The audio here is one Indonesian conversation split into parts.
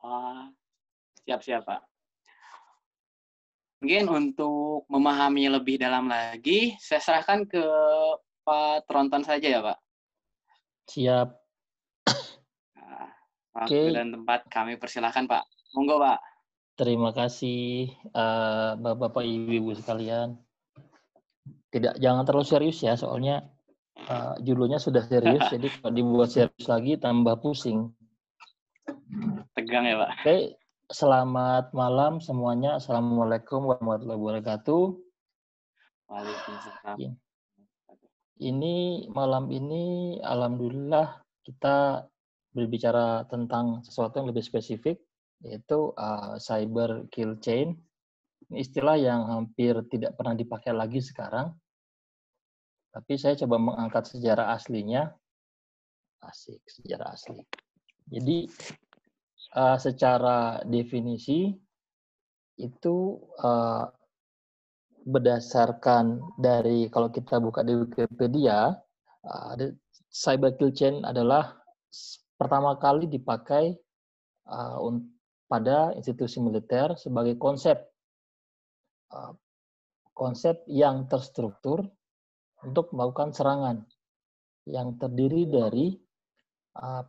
Ah, siap-siap, Pak. Mungkin untuk memahami lebih dalam lagi, saya serahkan ke Pak Tronton saja ya, Pak. Siap. Nah, waktu Oke, dan tempat kami persilahkan, Pak. Monggo, Pak. terima kasih Bapak-Bapak, Ibu-ibu sekalian. Jangan terlalu serius ya, soalnya judulnya sudah serius, jadi kalau dibuat serius lagi tambah pusing. Tegang ya, Pak. Oke, selamat malam semuanya. Assalamualaikum warahmatullahi wabarakatuh. Waalaikumsalam. Malam ini, alhamdulillah kita berbicara tentang sesuatu yang lebih spesifik, yaitu cyber kill chain. Ini istilah yang hampir tidak pernah dipakai lagi sekarang, tapi saya coba mengangkat sejarah aslinya. Asik, sejarah asli. Jadi, secara definisi, itu berdasarkan dari, kalau kita buka di Wikipedia, cyber kill chain adalah pertama kali dipakai pada institusi militer sebagai konsep yang terstruktur untuk melakukan serangan yang terdiri dari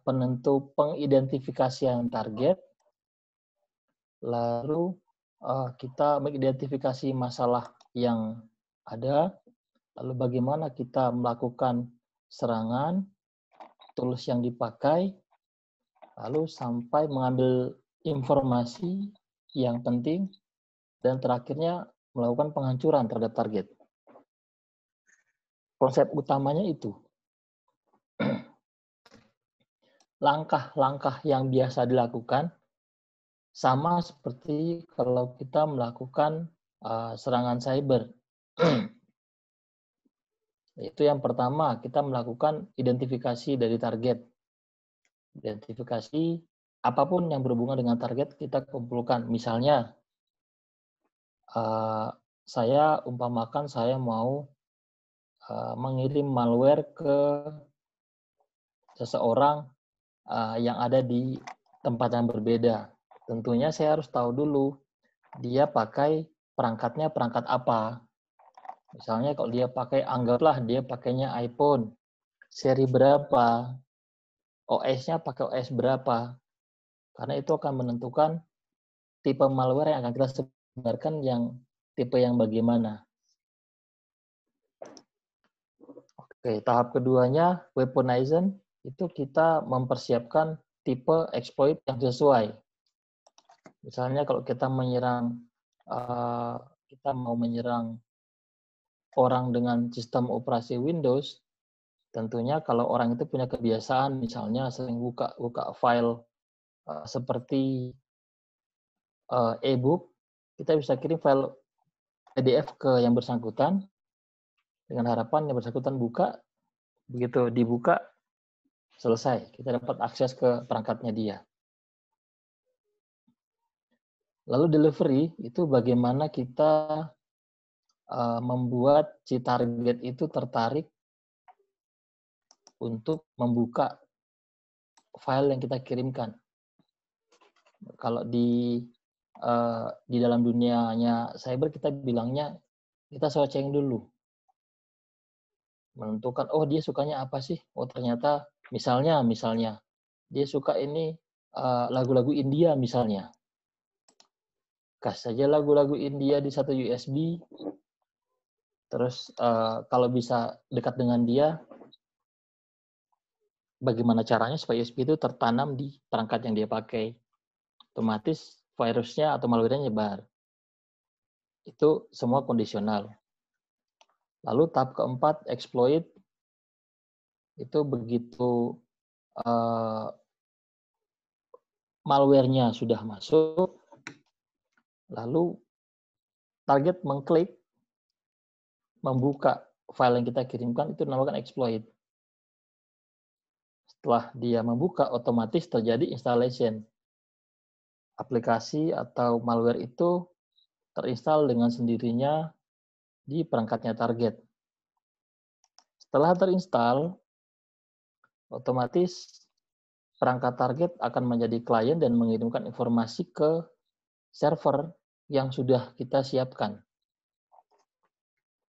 penentu pengidentifikasian target, lalu kita mengidentifikasi masalah yang ada, lalu bagaimana kita melakukan serangan, tools yang dipakai, lalu sampai mengambil informasi yang penting, dan terakhirnya melakukan penghancuran terhadap target. Konsep utamanya itu. Langkah-langkah yang biasa dilakukan sama seperti kalau kita melakukan serangan cyber. Itu yang pertama, kita melakukan identifikasi dari target. Identifikasi apapun yang berhubungan dengan target kita kumpulkan. Misalnya, saya umpamakan saya mau mengirim malware ke seseorang yang ada di tempat yang berbeda. Tentunya saya harus tahu dulu dia pakai perangkatnya perangkat apa. Misalnya kalau dia pakai, anggaplah dia pakainya iPhone, seri berapa, OS-nya pakai OS berapa. Karena itu akan menentukan tipe malware yang akan kita sebarkan yang tipe yang bagaimana. Oke, tahap keduanya, weaponization, itu kita mempersiapkan tipe exploit yang sesuai. Misalnya kalau kita mau menyerang orang dengan sistem operasi Windows, tentunya kalau orang itu punya kebiasaan, misalnya sering buka file seperti e-book, kita bisa kirim file PDF ke yang bersangkutan, dengan harapan yang bersangkutan buka, begitu dibuka, selesai, kita dapat akses ke perangkatnya dia. Lalu delivery, itu bagaimana kita membuat si target itu tertarik untuk membuka file yang kita kirimkan. Kalau di dalam dunianya cyber, kita bilangnya kita searching dulu, menentukan dia sukanya apa sih. Oh ternyata misalnya dia suka ini lagu-lagu India misalnya. Kasih saja lagu-lagu India di satu USB. Terus kalau bisa dekat dengan dia, bagaimana caranya supaya USB itu tertanam di perangkat yang dia pakai. Otomatis virusnya atau malware-nya nyebar. Itu semua kondisional. Lalu tahap keempat, exploit. Itu begitu malware-nya sudah masuk, lalu target mengklik, membuka file yang kita kirimkan, itu dinamakan exploit. Setelah dia membuka, otomatis terjadi installation. Aplikasi atau malware itu terinstall dengan sendirinya di perangkatnya target. Setelah terinstall, otomatis perangkat target akan menjadi klien dan mengirimkan informasi ke server yang sudah kita siapkan.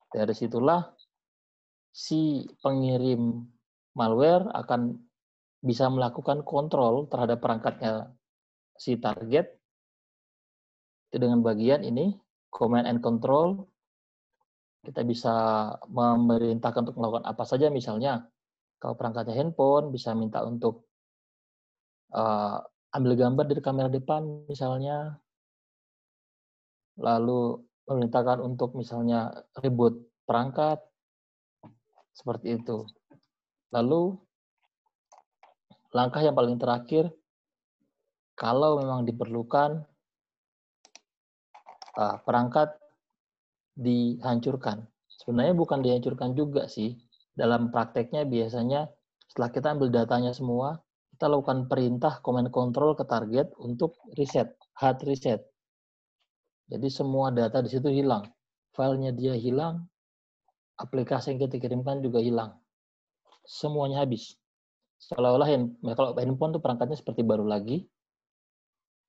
Dari situlah si pengirim malware akan bisa melakukan kontrol terhadap perangkatnya si target itu dengan bagian ini, command and control. Kita bisa memerintahkan untuk melakukan apa saja, misalnya kalau perangkatnya handphone bisa minta untuk ambil gambar dari kamera depan misalnya, lalu memerintahkan untuk misalnya reboot perangkat, seperti itu. Lalu langkah yang paling terakhir, kalau memang diperlukan perangkat dihancurkan. Sebenarnya bukan dihancurkan juga sih. Dalam prakteknya biasanya setelah kita ambil datanya semua, kita lakukan perintah command control ke target untuk reset, hard reset. Jadi semua data di situ hilang. Filenya dia hilang, aplikasi yang kita kirimkan juga hilang. Semuanya habis. Seolah-olah kalau handphone tuh perangkatnya seperti baru lagi,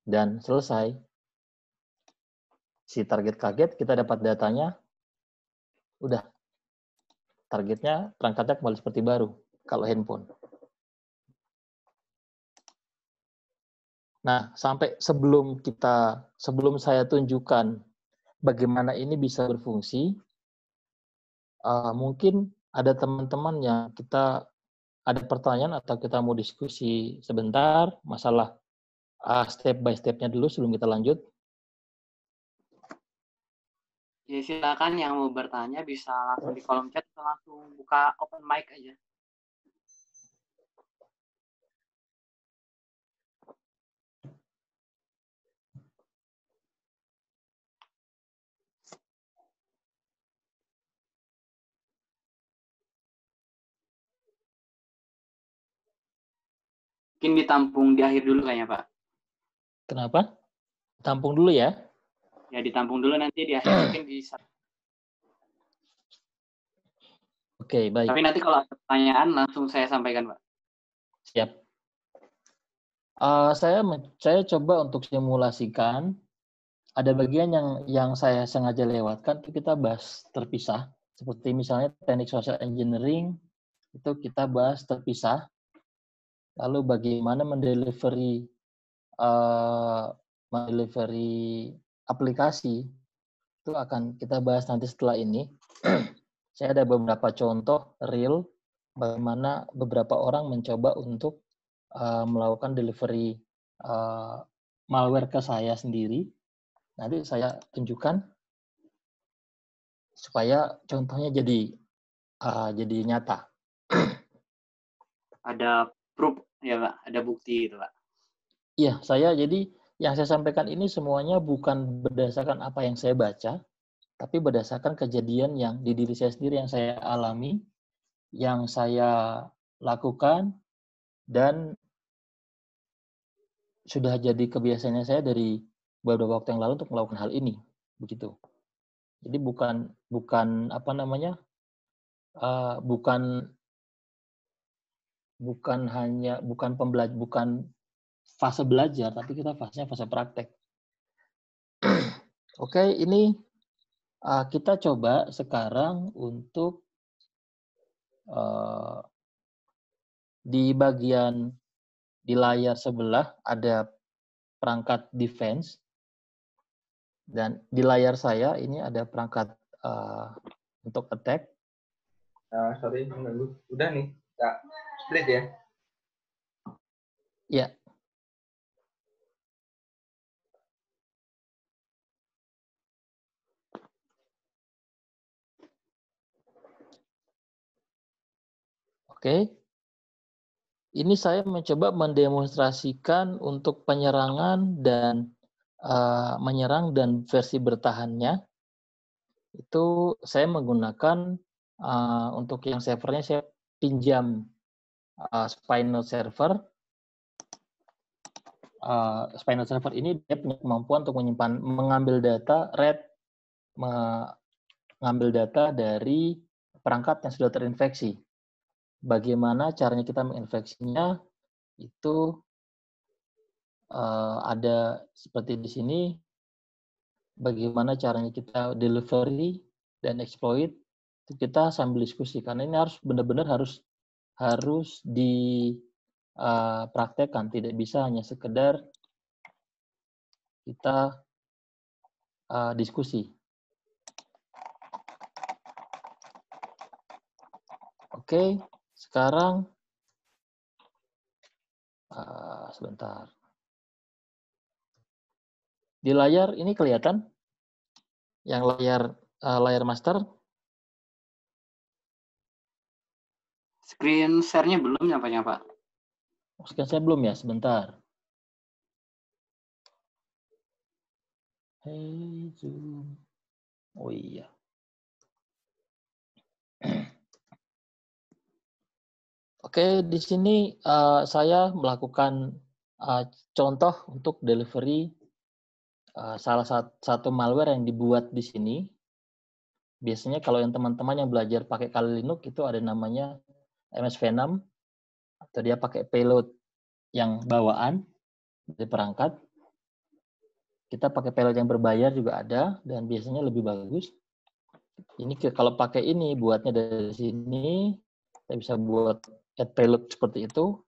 dan selesai. Si target kaget, kita dapat datanya, udah. Targetnya, perangkatnya kembali seperti baru, kalau handphone. Nah, sampai sebelum saya tunjukkan bagaimana ini bisa berfungsi, mungkin ada teman-teman yang kita ada pertanyaan atau kita mau diskusi sebentar masalah step by step-nya dulu sebelum kita lanjut. Ya, silakan yang mau bertanya bisa langsung di kolom chat atau langsung buka open mic aja. Mungkin ditampung di akhir dulu kayaknya, Pak. Kenapa? Tampung dulu ya. Ya, ditampung dulu, nanti di akhir mungkin bisa. Oke, baik. Tapi nanti kalau ada pertanyaan langsung saya sampaikan, Pak. Siap. Saya coba untuk simulasikan. Ada bagian yang saya sengaja lewatkan, itu kita bahas terpisah. Seperti misalnya teknik social engineering, itu kita bahas terpisah. Lalu bagaimana mendelivery aplikasi, itu akan kita bahas nanti setelah ini. Saya ada beberapa contoh real, bagaimana beberapa orang mencoba untuk melakukan delivery malware ke saya sendiri. Nanti saya tunjukkan supaya contohnya jadi nyata. Ada proof ya, Pak, ada bukti itu, Pak. Iya, jadi yang saya sampaikan ini semuanya bukan berdasarkan apa yang saya baca, tapi berdasarkan kejadian yang di diri saya sendiri yang saya alami, yang saya lakukan, dan sudah jadi kebiasaannya saya dari beberapa waktu yang lalu untuk melakukan hal ini, begitu. Jadi bukan fase belajar, tapi kita fasenya fase praktek. Oke, ini kita coba sekarang untuk di bagian di layar sebelah ada perangkat defense, dan di layar saya ini ada perangkat untuk attack. Sorry mengganggu. Udah nih, tak split ya? Ya. Oke. Ini saya mencoba mendemonstrasikan untuk penyerangan dan menyerang dan versi bertahannya. Itu saya menggunakan untuk yang servernya saya pinjam Spinal server. Spinal server ini dia punya kemampuan untuk mengambil data mengambil data dari perangkat yang sudah terinfeksi. Bagaimana caranya kita menginfeksinya? itu ada seperti di sini, bagaimana caranya kita delivery dan exploit, itu kita sambil diskusi. Karena ini harus benar-benar harus dipraktekkan, tidak bisa hanya sekedar kita diskusi. Oke, sekarang sebentar. Di layar ini kelihatan yang layar master. Screen share-nya belum nyapanya, Pak. Screen saya belum ya, sebentar. Hey Zoom. Oh iya. Oke, di sini saya melakukan contoh untuk delivery salah satu malware yang dibuat di sini. Biasanya kalau yang teman-teman yang belajar pakai Kali Linux itu ada namanya MSV6 atau dia pakai payload yang bawaan dari perangkat. Kita pakai payload yang berbayar juga ada dan biasanya lebih bagus. Ini kalau pakai ini buatnya dari sini, kita bisa buat add payload seperti itu.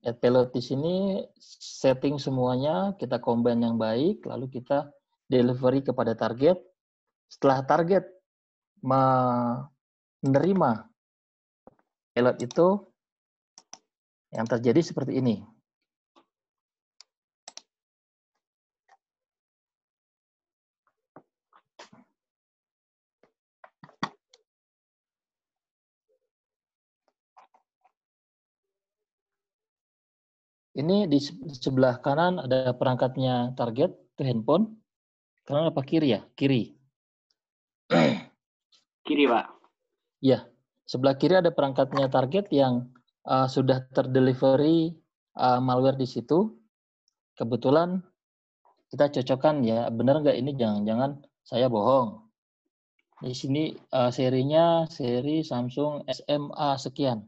Add payload di sini setting semuanya, kita combine yang baik, lalu kita delivery kepada target. Setelah target menerima payload itu, yang terjadi seperti ini. Ini di sebelah kanan ada perangkatnya target, itu handphone. Kanan apa kiri ya? Kiri. Kiri, Pak. Ya, sebelah kiri ada perangkatnya target yang sudah terdelivery malware di situ. Kebetulan kita cocokkan ya, benar nggak ini jangan-jangan saya bohong. Di sini serinya seri Samsung SMA sekian.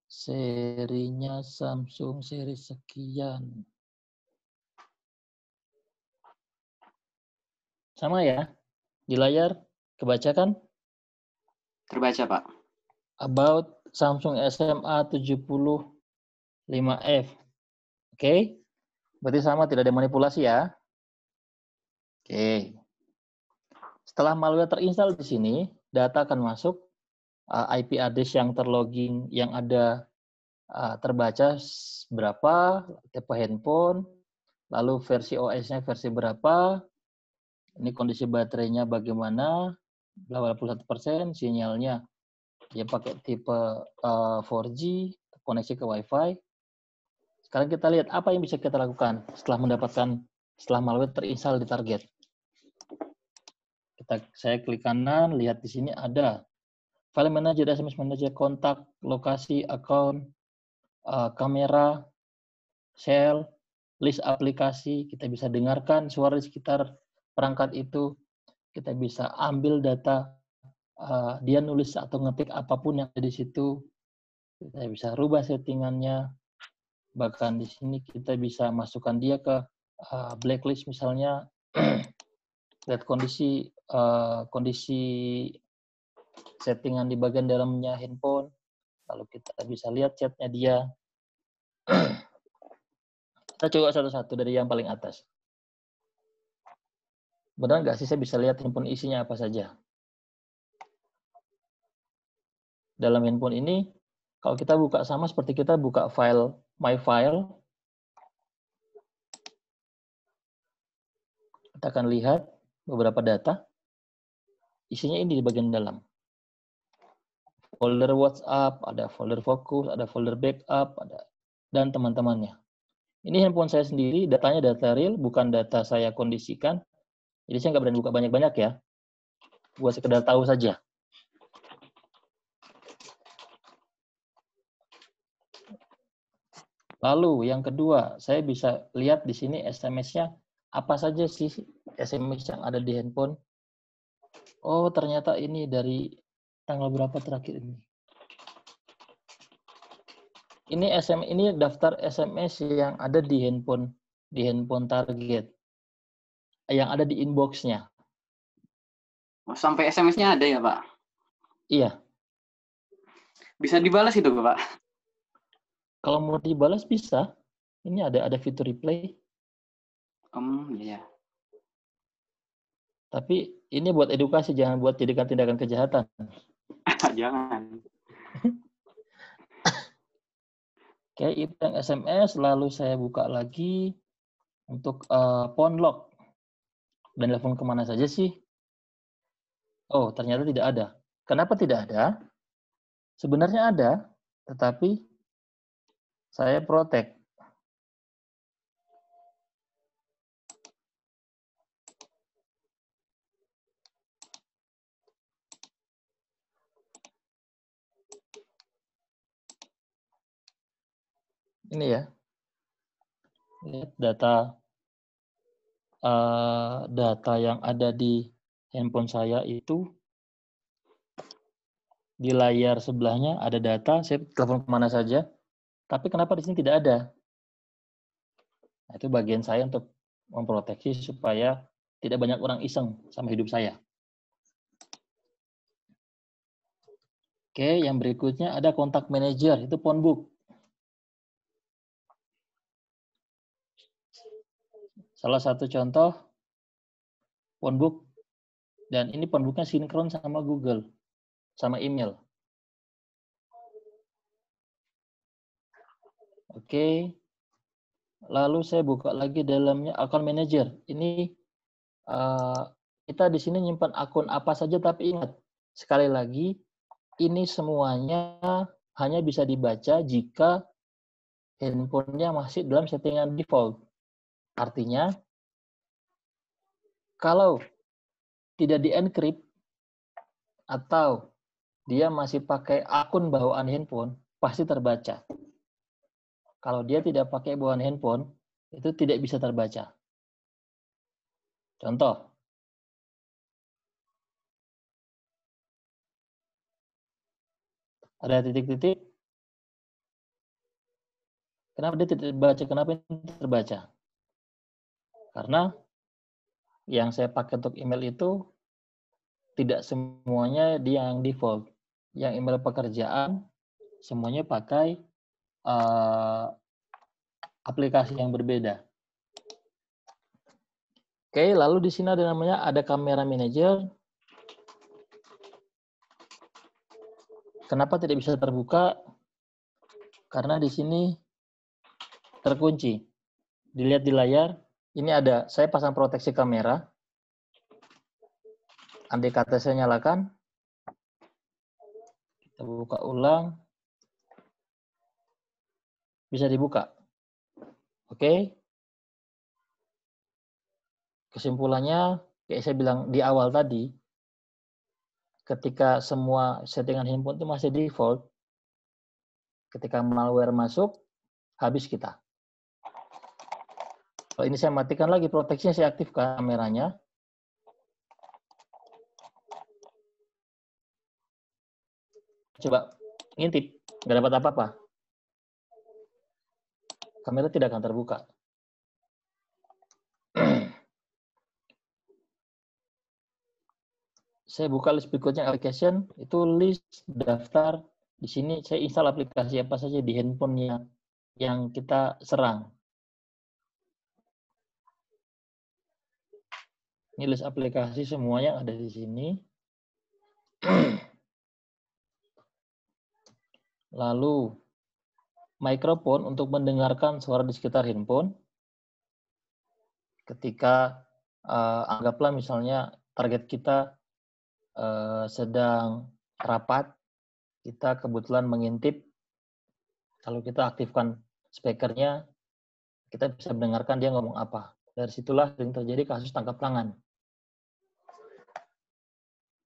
Serinya Samsung seri sekian. Sama ya? Di layar kebaca kan? Terbaca, Pak. About Samsung SMA 75F. Oke? Berarti sama, tidak ada manipulasi ya? Oke. Setelah malware terinstal di sini, data akan masuk, IP address yang terlogging yang ada terbaca berapa, tipe handphone, lalu versi OS-nya versi berapa, ini kondisi baterainya bagaimana, 81%, sinyalnya dia pakai tipe 4G, koneksi ke Wi-Fi. Sekarang kita lihat apa yang bisa kita lakukan setelah malware terinstall di target. Saya klik kanan, lihat di sini ada file manager, SMS manager, kontak, lokasi, account, kamera, shell, list aplikasi. Kita bisa dengarkan suara di sekitar perangkat itu. Kita bisa ambil data, dia nulis atau ngetik apapun yang ada di situ. Kita bisa rubah settingannya. Bahkan di sini kita bisa masukkan dia ke blacklist misalnya. Lihat kondisi settingan di bagian dalamnya handphone. Lalu kita bisa lihat chatnya dia. Kita coba satu-satu dari yang paling atas. Benar nggak sih saya bisa lihat handphone isinya apa saja? Dalam handphone ini, kalau kita buka sama seperti kita buka file My File, kita akan lihat beberapa data. Isinya ini di bagian dalam. Folder WhatsApp, ada folder fokus, ada folder backup, dan teman-temannya. Ini handphone saya sendiri, datanya data real, bukan data saya kondisikan. Jadi saya nggak berani buka banyak-banyak ya. Buat sekedar tahu saja. Lalu yang kedua, saya bisa lihat di sini SMS-nya apa saja sih SMS yang ada di handphone. Oh, ternyata ini dari tanggal berapa terakhir ini. Ini daftar SMS yang ada di handphone target, yang ada di inbox-nya. Oh, sampai SMS-nya ada ya, Pak? Iya. Bisa dibalas itu, Pak? Kalau mau dibalas bisa. Ini ada fitur replay. Iya. Tapi ini buat edukasi, jangan buat jadikan tindakan kejahatan. Jangan. Oke, itu yang SMS. Lalu saya buka lagi untuk phone lock. Dan telepon kemana saja sih? Oh, ternyata tidak ada. Kenapa tidak ada? Sebenarnya ada, tetapi saya protect. Ini ya, lihat data yang ada di handphone saya itu di layar sebelahnya ada data, saya telepon kemana saja. Tapi kenapa di sini tidak ada? Nah, itu bagian saya untuk memproteksi supaya tidak banyak orang iseng sama hidup saya. Oke, yang berikutnya ada kontak manager, itu phone book. Salah satu contoh phone book, dan ini phone booknya sinkron sama Google, sama email. Oke, lalu saya buka lagi dalamnya account manager. Ini kita di sini nyimpan akun apa saja, tapi ingat sekali lagi ini semuanya hanya bisa dibaca jika handphonenya masih dalam settingan default. Artinya kalau tidak di-encrypt atau dia masih pakai akun bawaan handphone, pasti terbaca. Kalau dia tidak pakai bawaan handphone, itu tidak bisa terbaca. Contoh, ada titik-titik. Kenapa dia tidak terbaca? Kenapa ini terbaca? Karena yang saya pakai untuk email itu tidak semuanya dia yang default. Yang email pekerjaan semuanya pakai aplikasi yang berbeda. Oke, lalu di sini ada kamera manager. Kenapa tidak bisa terbuka? Karena di sini terkunci. Dilihat di layar, ini ada, saya pasang proteksi kamera. Andai kata saya nyalakan, kita buka ulang, bisa dibuka. Oke. Kesimpulannya, kayak saya bilang di awal tadi, ketika semua settingan handphone itu masih default, ketika malware masuk, habis kita. Kalau ini saya matikan lagi proteksinya, saya aktifkan kameranya. Coba ngintip, nggak dapat apa-apa. Kamera tidak akan terbuka. Saya buka list berikutnya application, itu list daftar. Di sini saya install aplikasi apa saja di handphonenya yang kita serang. Ini list aplikasi semuanya ada di sini. Lalu mikrofon untuk mendengarkan suara di sekitar handphone. Ketika anggaplah misalnya target kita sedang rapat, kita kebetulan mengintip, kalau kita aktifkan speakernya, kita bisa mendengarkan dia ngomong apa. Dari situlah sering terjadi kasus tangkap tangan.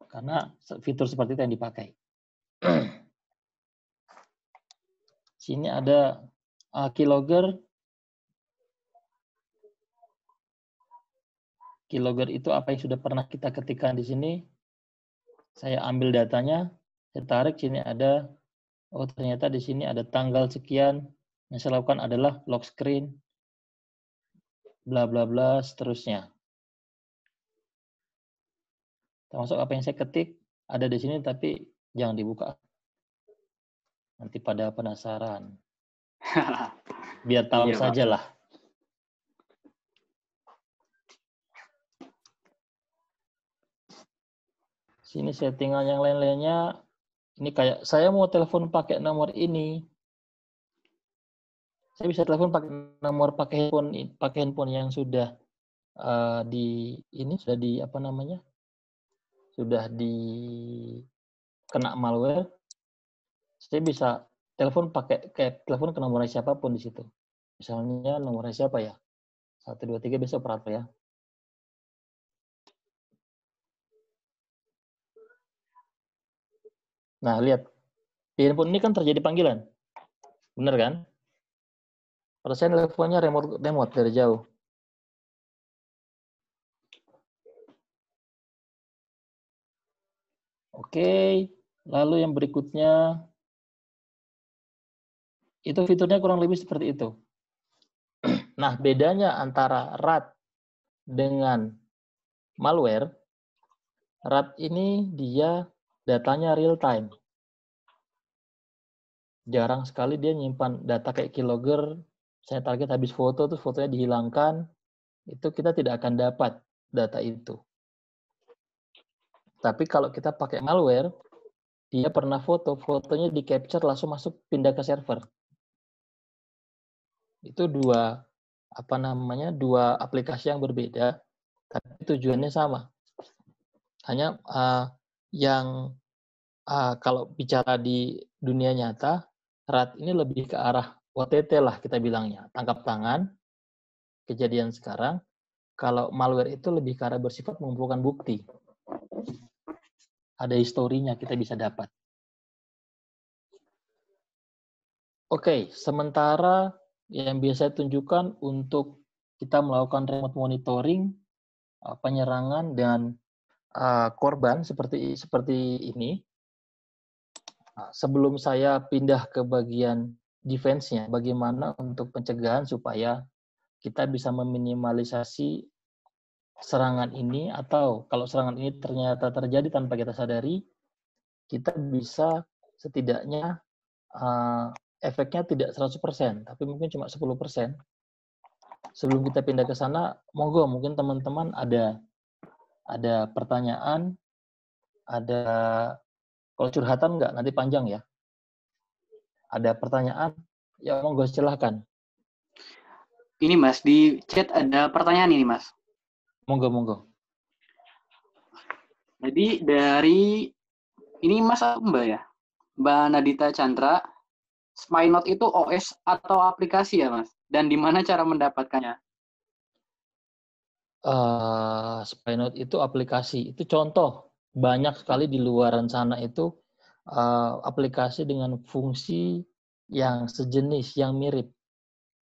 Karena fitur seperti itu yang dipakai. Sini ada keylogger. Keylogger itu apa yang sudah pernah kita ketikkan di sini. Saya ambil datanya, saya tarik, sini ada Oh, ternyata di sini ada tanggal sekian. Yang saya lakukan adalah lock screen, bla bla bla, seterusnya. Termasuk apa yang saya ketik ada di sini, tapi jangan dibuka. Nanti pada penasaran. Biar tahu Iya, Pak. saja lah. Sini settingan yang lain-lainnya. Ini kayak saya mau telepon pakai nomor ini. Saya bisa telepon pakai nomor pakai handphone yang sudah sudah di apa namanya? Sudah di kena malware. Saya bisa telepon kayak telepon ke nomor siapapun di situ. Misalnya nomornya siapa ya? 123 besok operator ya. Nah, lihat. Di handphone ini kan terjadi panggilan. Benar kan? Kalau saya teleponnya remote dari jauh. Oke, lalu yang berikutnya, itu fiturnya kurang lebih seperti itu. Nah, bedanya antara RAT dengan malware, RAT ini dia datanya real time. Jarang sekali dia nyimpan data kayak keylogger, saya target habis foto, terus fotonya dihilangkan, itu kita tidak akan dapat data itu. Tapi kalau kita pakai malware, dia pernah fotonya di-capture langsung masuk pindah ke server. Itu dua aplikasi yang berbeda, tapi tujuannya sama. Hanya kalau bicara di dunia nyata, RAT ini lebih ke arah OTT lah kita bilangnya, tangkap tangan, kejadian sekarang. Kalau malware itu lebih ke arah bersifat mengumpulkan bukti. Ada historinya kita bisa dapat. Oke, sementara yang biasa saya tunjukkan untuk kita melakukan remote monitoring, penyerangan dan korban seperti ini. Sebelum saya pindah ke bagian defense-nya, bagaimana untuk pencegahan supaya kita bisa meminimalisasi serangan ini, atau kalau serangan ini ternyata terjadi tanpa kita sadari, kita bisa setidaknya efeknya tidak 100%, tapi mungkin cuma 10%. Sebelum kita pindah ke sana, monggo mungkin teman-teman ada pertanyaan, ada kalau curhatan nggak, nanti panjang ya. Ada pertanyaan, ya monggo silahkan. Ini Mas, di chat ada pertanyaan ini Mas. Monggo. Jadi dari ini Mas Mbak ya? Mbak Nadita Chandra, Spynote itu OS atau aplikasi ya Mas? Dan di mana cara mendapatkannya? Spynote itu aplikasi, itu contoh. Banyak sekali di luaran sana itu aplikasi dengan fungsi yang sejenis, yang mirip.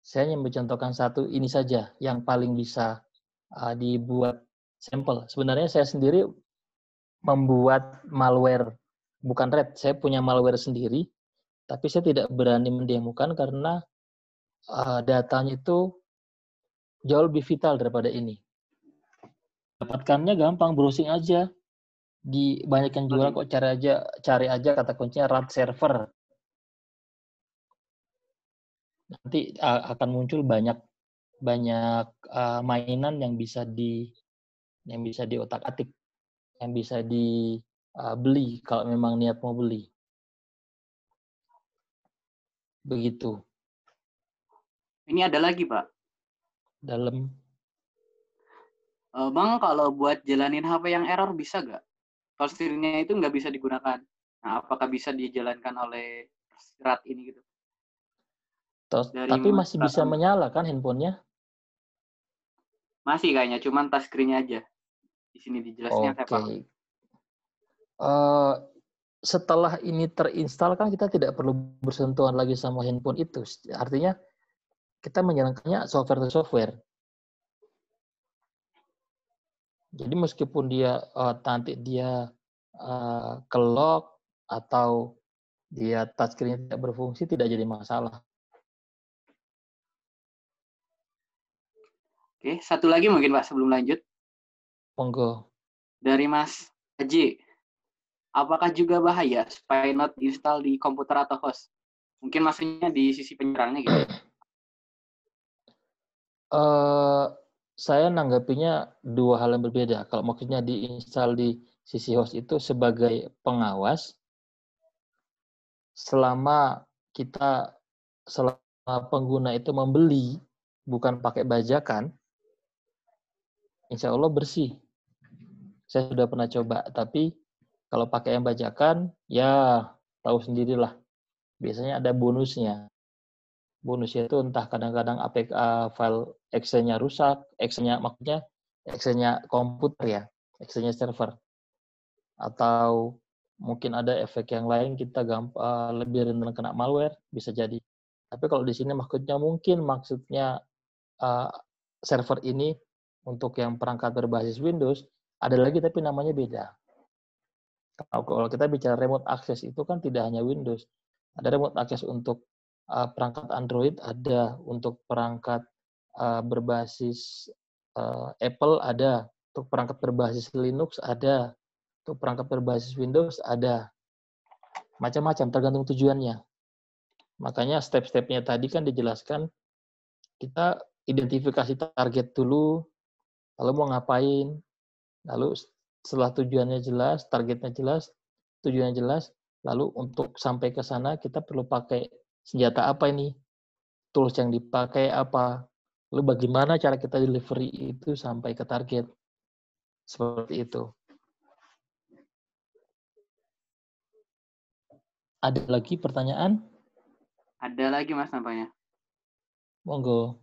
Saya hanya mencontohkan satu ini saja yang paling bisa dibuat sampel. Sebenarnya saya sendiri membuat malware, bukan RAT, saya punya malware sendiri, tapi saya tidak berani mendemokan karena datanya itu jauh lebih vital daripada ini. Dapatkannya gampang, browsing aja. Di banyak yang jual kok, cari aja kata kuncinya RAT server. Nanti akan muncul banyak mainan yang bisa diotak-atik, yang bisa dibeli kalau memang niat mau beli. Begitu. Ini ada lagi Pak. Dalam. Bang, kalau buat jalanin HP yang error bisa nggak? Kalau setirnya itu nggak bisa digunakan. Nah, apakah bisa dijalankan oleh RAT ini gitu? Tapi masih bisa menyala kan handphonenya? Masih kayaknya, cuman touchscreen-nya aja. Di sini dijelasnya apa? Setelah ini terinstall kan kita tidak perlu bersentuhan lagi sama handphone itu. Artinya kita menjalankannya software to software. Jadi meskipun dia nanti dia ke lock atau dia touchscreen tidak berfungsi, tidak jadi masalah. Oke, satu lagi mungkin Pak sebelum lanjut. Monggo. Dari Mas Haji. Apakah juga bahaya spy note install di komputer atau host? Mungkin maksudnya di sisi penyerangnya gitu ya. Saya nanggapinya dua hal yang berbeda. Kalau maksudnya diinstal di sisi host itu sebagai pengawas, selama pengguna itu membeli, bukan pakai bajakan, insya Allah bersih. Saya sudah pernah coba, tapi kalau pakai yang bajakan, ya tahu sendirilah. Biasanya ada bonusnya. Bonusnya itu entah kadang-kadang APK file Excel-nya rusak, Excel-nya komputer ya, Excel-nya server. Atau mungkin ada efek yang lain kita lebih rentan kena malware, bisa jadi. Tapi kalau di sini maksudnya server ini untuk yang perangkat berbasis Windows, ada lagi tapi namanya beda. Kalau kita bicara remote access itu kan tidak hanya Windows. Ada remote access untuk perangkat Android, ada untuk perangkat berbasis Apple, ada untuk perangkat berbasis Linux, ada untuk perangkat berbasis Windows, ada macam-macam tergantung tujuannya. Makanya step-stepnya tadi kan dijelaskan, kita identifikasi target dulu, lalu mau ngapain, lalu setelah tujuannya jelas, targetnya jelas, tujuannya jelas, lalu untuk sampai ke sana kita perlu pakai senjata apa ini, tools yang dipakai apa, lalu bagaimana cara kita delivery itu sampai ke target. Seperti itu. Ada lagi pertanyaan? Ada lagi Mas nampaknya. Monggo.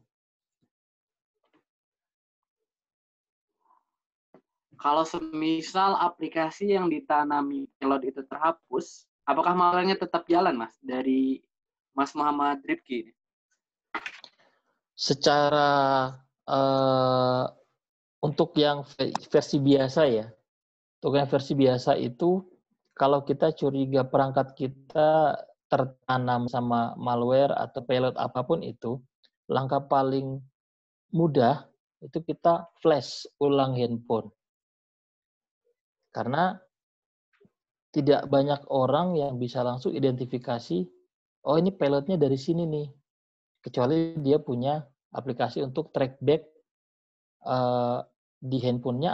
Kalau semisal aplikasi yang ditanami payload itu terhapus, apakah malwarenya tetap jalan Mas? Dari Mas Muhammad Rifki. Secara untuk yang versi biasa ya, untuk yang versi biasa itu kalau kita curiga perangkat kita tertanam sama malware atau payload apapun itu, langkah paling mudah itu kita flash ulang handphone. Karena tidak banyak orang yang bisa langsung identifikasi, oh ini payloadnya dari sini nih. Kecuali dia punya aplikasi untuk track back di handphonenya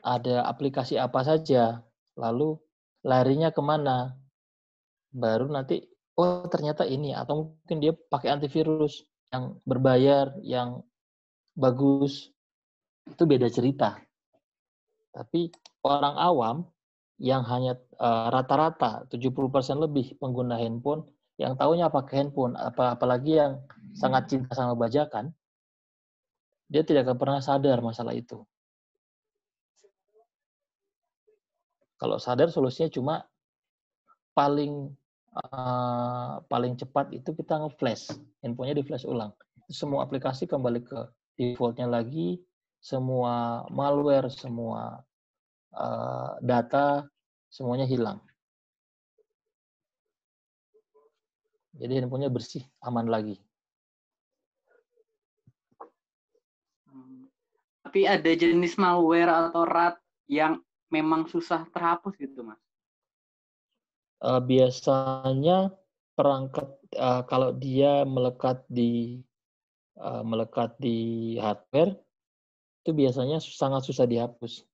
ada aplikasi apa saja, lalu larinya kemana, baru nanti oh ternyata ini, atau mungkin dia pakai antivirus yang berbayar, yang bagus, itu beda cerita. Tapi orang awam yang hanya rata-rata 70% lebih pengguna handphone yang tahunya pakai handphone, apalagi yang sangat cinta sama bajakan, dia tidak akan pernah sadar masalah itu. Kalau sadar solusinya cuma paling cepat itu kita nge-flash, handphonenya di-flash ulang. Semua aplikasi kembali ke default-nya lagi, semua malware, semua data, semuanya hilang. Jadi handphonenya bersih, aman lagi. Tapi ada jenis malware atau rat yang memang susah terhapus gitu Mas? Biasanya perangkat kalau dia melekat di hardware itu biasanya sangat susah dihapus.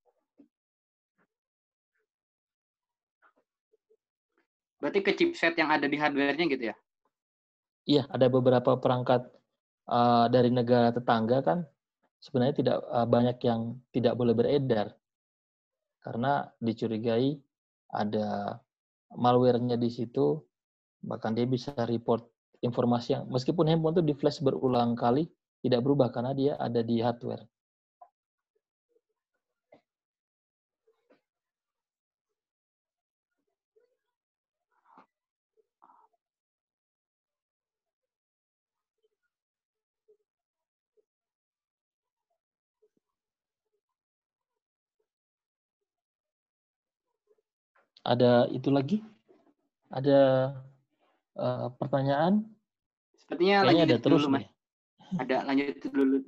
Berarti ke chipset yang ada di hardware-nya gitu ya? Iya, ada beberapa perangkat dari negara tetangga kan sebenarnya tidak banyak yang tidak boleh beredar karena dicurigai ada malware-nya di situ, bahkan dia bisa report informasi yang meskipun handphone itu di-flash berulang kali tidak berubah karena dia ada di hardware. Ada itu lagi? Ada pertanyaan? Sepertinya Kayaknya ada lanjut terus dulu, Mas. nih. Ada lanjut dulu.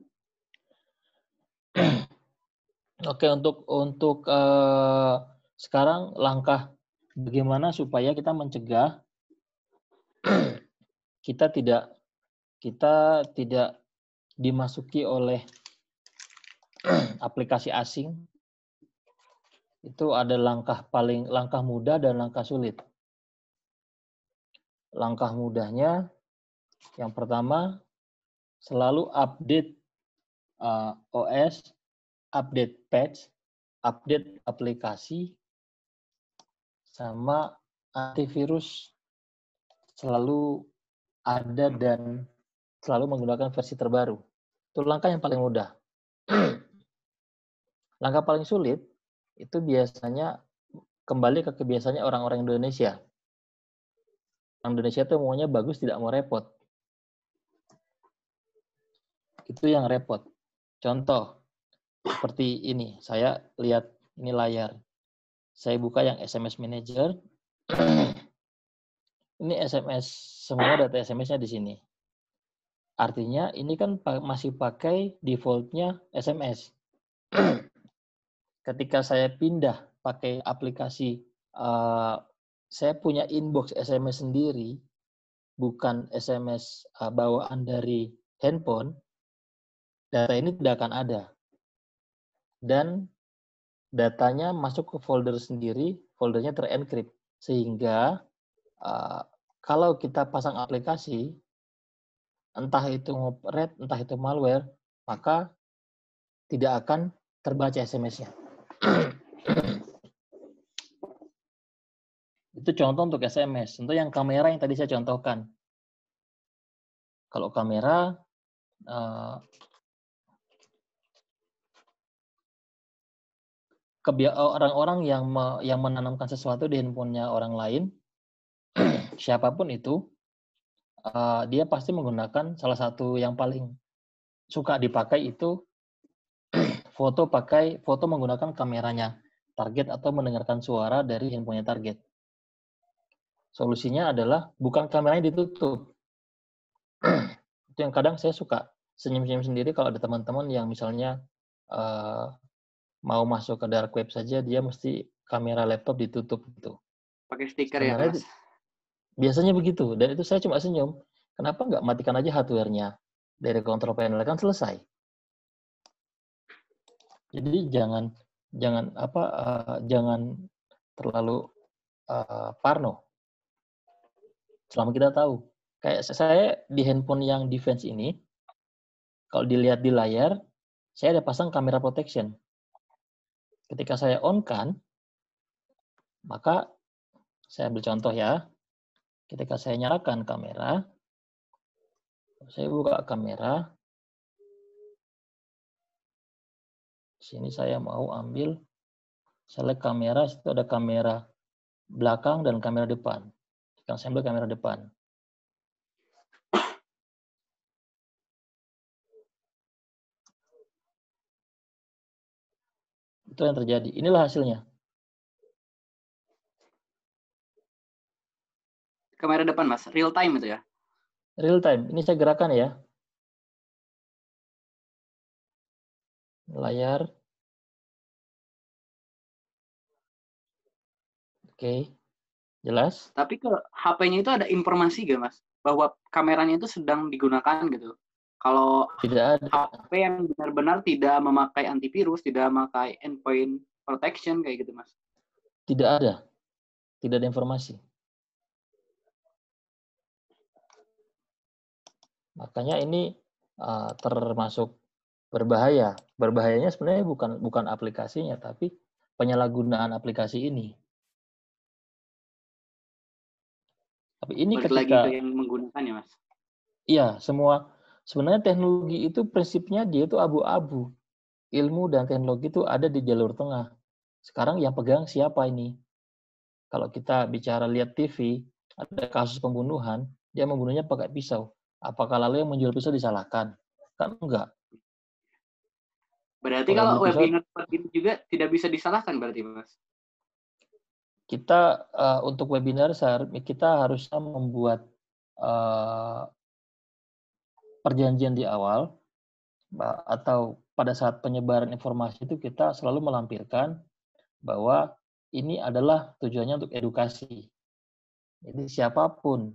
Oke, untuk sekarang langkah bagaimana supaya kita mencegah kita tidak dimasuki oleh aplikasi asing. Itu ada langkah mudah dan langkah sulit. Langkah mudahnya yang pertama selalu update OS, update patch, update aplikasi, sama antivirus selalu ada dan selalu menggunakan versi terbaru. Itu langkah yang paling mudah. Langkah paling sulit itu biasanya kembali ke kebiasaannya orang-orang Indonesia. Orang Indonesia itu maunya bagus, tidak mau repot. Itu yang repot. Contoh, seperti ini. Saya lihat ini layar. Saya buka yang SMS Manager. Ini SMS, semua data SMS-nya di sini. Artinya ini kan masih pakai default-nya SMS. Ketika saya pindah pakai aplikasi, saya punya inbox SMS sendiri, bukan SMS bawaan dari handphone, data ini tidak akan ada. Dan datanya masuk ke folder sendiri, foldernya terenkrip. Sehingga kalau kita pasang aplikasi, entah itu ngopret, entah itu malware, maka tidak akan terbaca SMS-nya. Itu contoh untuk SMS. Untuk yang kamera yang tadi saya contohkan. Kalau kamera, orang-orang yang menanamkan sesuatu di handphonenya orang lain, siapapun itu, dia pasti menggunakan salah satu yang paling suka dipakai itu foto menggunakan kameranya target atau mendengarkan suara dari handphonenya target. Solusinya adalah bukan kameranya ditutup. Itu yang kadang saya suka senyum-senyum sendiri kalau ada teman-teman yang misalnya mau masuk ke dark web saja, dia mesti kamera laptop ditutup gitu. Pakai stiker ya, Mas? Biasanya begitu, dan itu saya cuma senyum. Kenapa nggak matikan aja hardware-nya dari control panel, kan selesai. Jadi jangan terlalu parno. Selama kita tahu, kayak saya di handphone yang defense ini, kalau dilihat di layar, saya ada pasang kamera protection. Ketika saya on-kan, maka saya ambil contoh ya. Ketika saya nyalakan kamera, saya buka kamera. Sini saya mau ambil select kamera, situ ada kamera belakang dan kamera depan. Sekarang saya ambil kamera depan. Itu yang terjadi. Inilah hasilnya. Kamera depan, Mas. Real time itu ya? Real time. Ini saya gerakan ya. Layar. Oke. Jelas? Tapi ke HP-nya itu ada informasi gak, Mas? Bahwa kameranya itu sedang digunakan gitu. Kalau tidak ada. HP yang benar-benar tidak memakai antivirus, tidak memakai endpoint protection kayak gitu, Mas. Tidak ada. Tidak ada informasi. Makanya ini termasuk berbahaya. Berbahayanya sebenarnya bukan aplikasinya, tapi penyalahgunaan aplikasi ini. Tapi ini balik lagi ke yang menggunakannya, Mas. Iya, sebenarnya teknologi itu prinsipnya dia itu abu-abu. Ilmu dan teknologi itu ada di jalur tengah. Sekarang yang pegang siapa ini? Kalau kita bicara lihat TV, ada kasus pembunuhan, dia membunuhnya pakai pisau. Apakah lalu yang menjual pisau disalahkan? Kan enggak. Berarti kalau web gamer seperti itu juga tidak bisa disalahkan berarti, Mas? kita untuk webinar kita harus membuat perjanjian di awal atau pada saat penyebaran informasi itu kita selalu melampirkan bahwa ini adalah tujuannya untuk edukasi. Jadi siapapun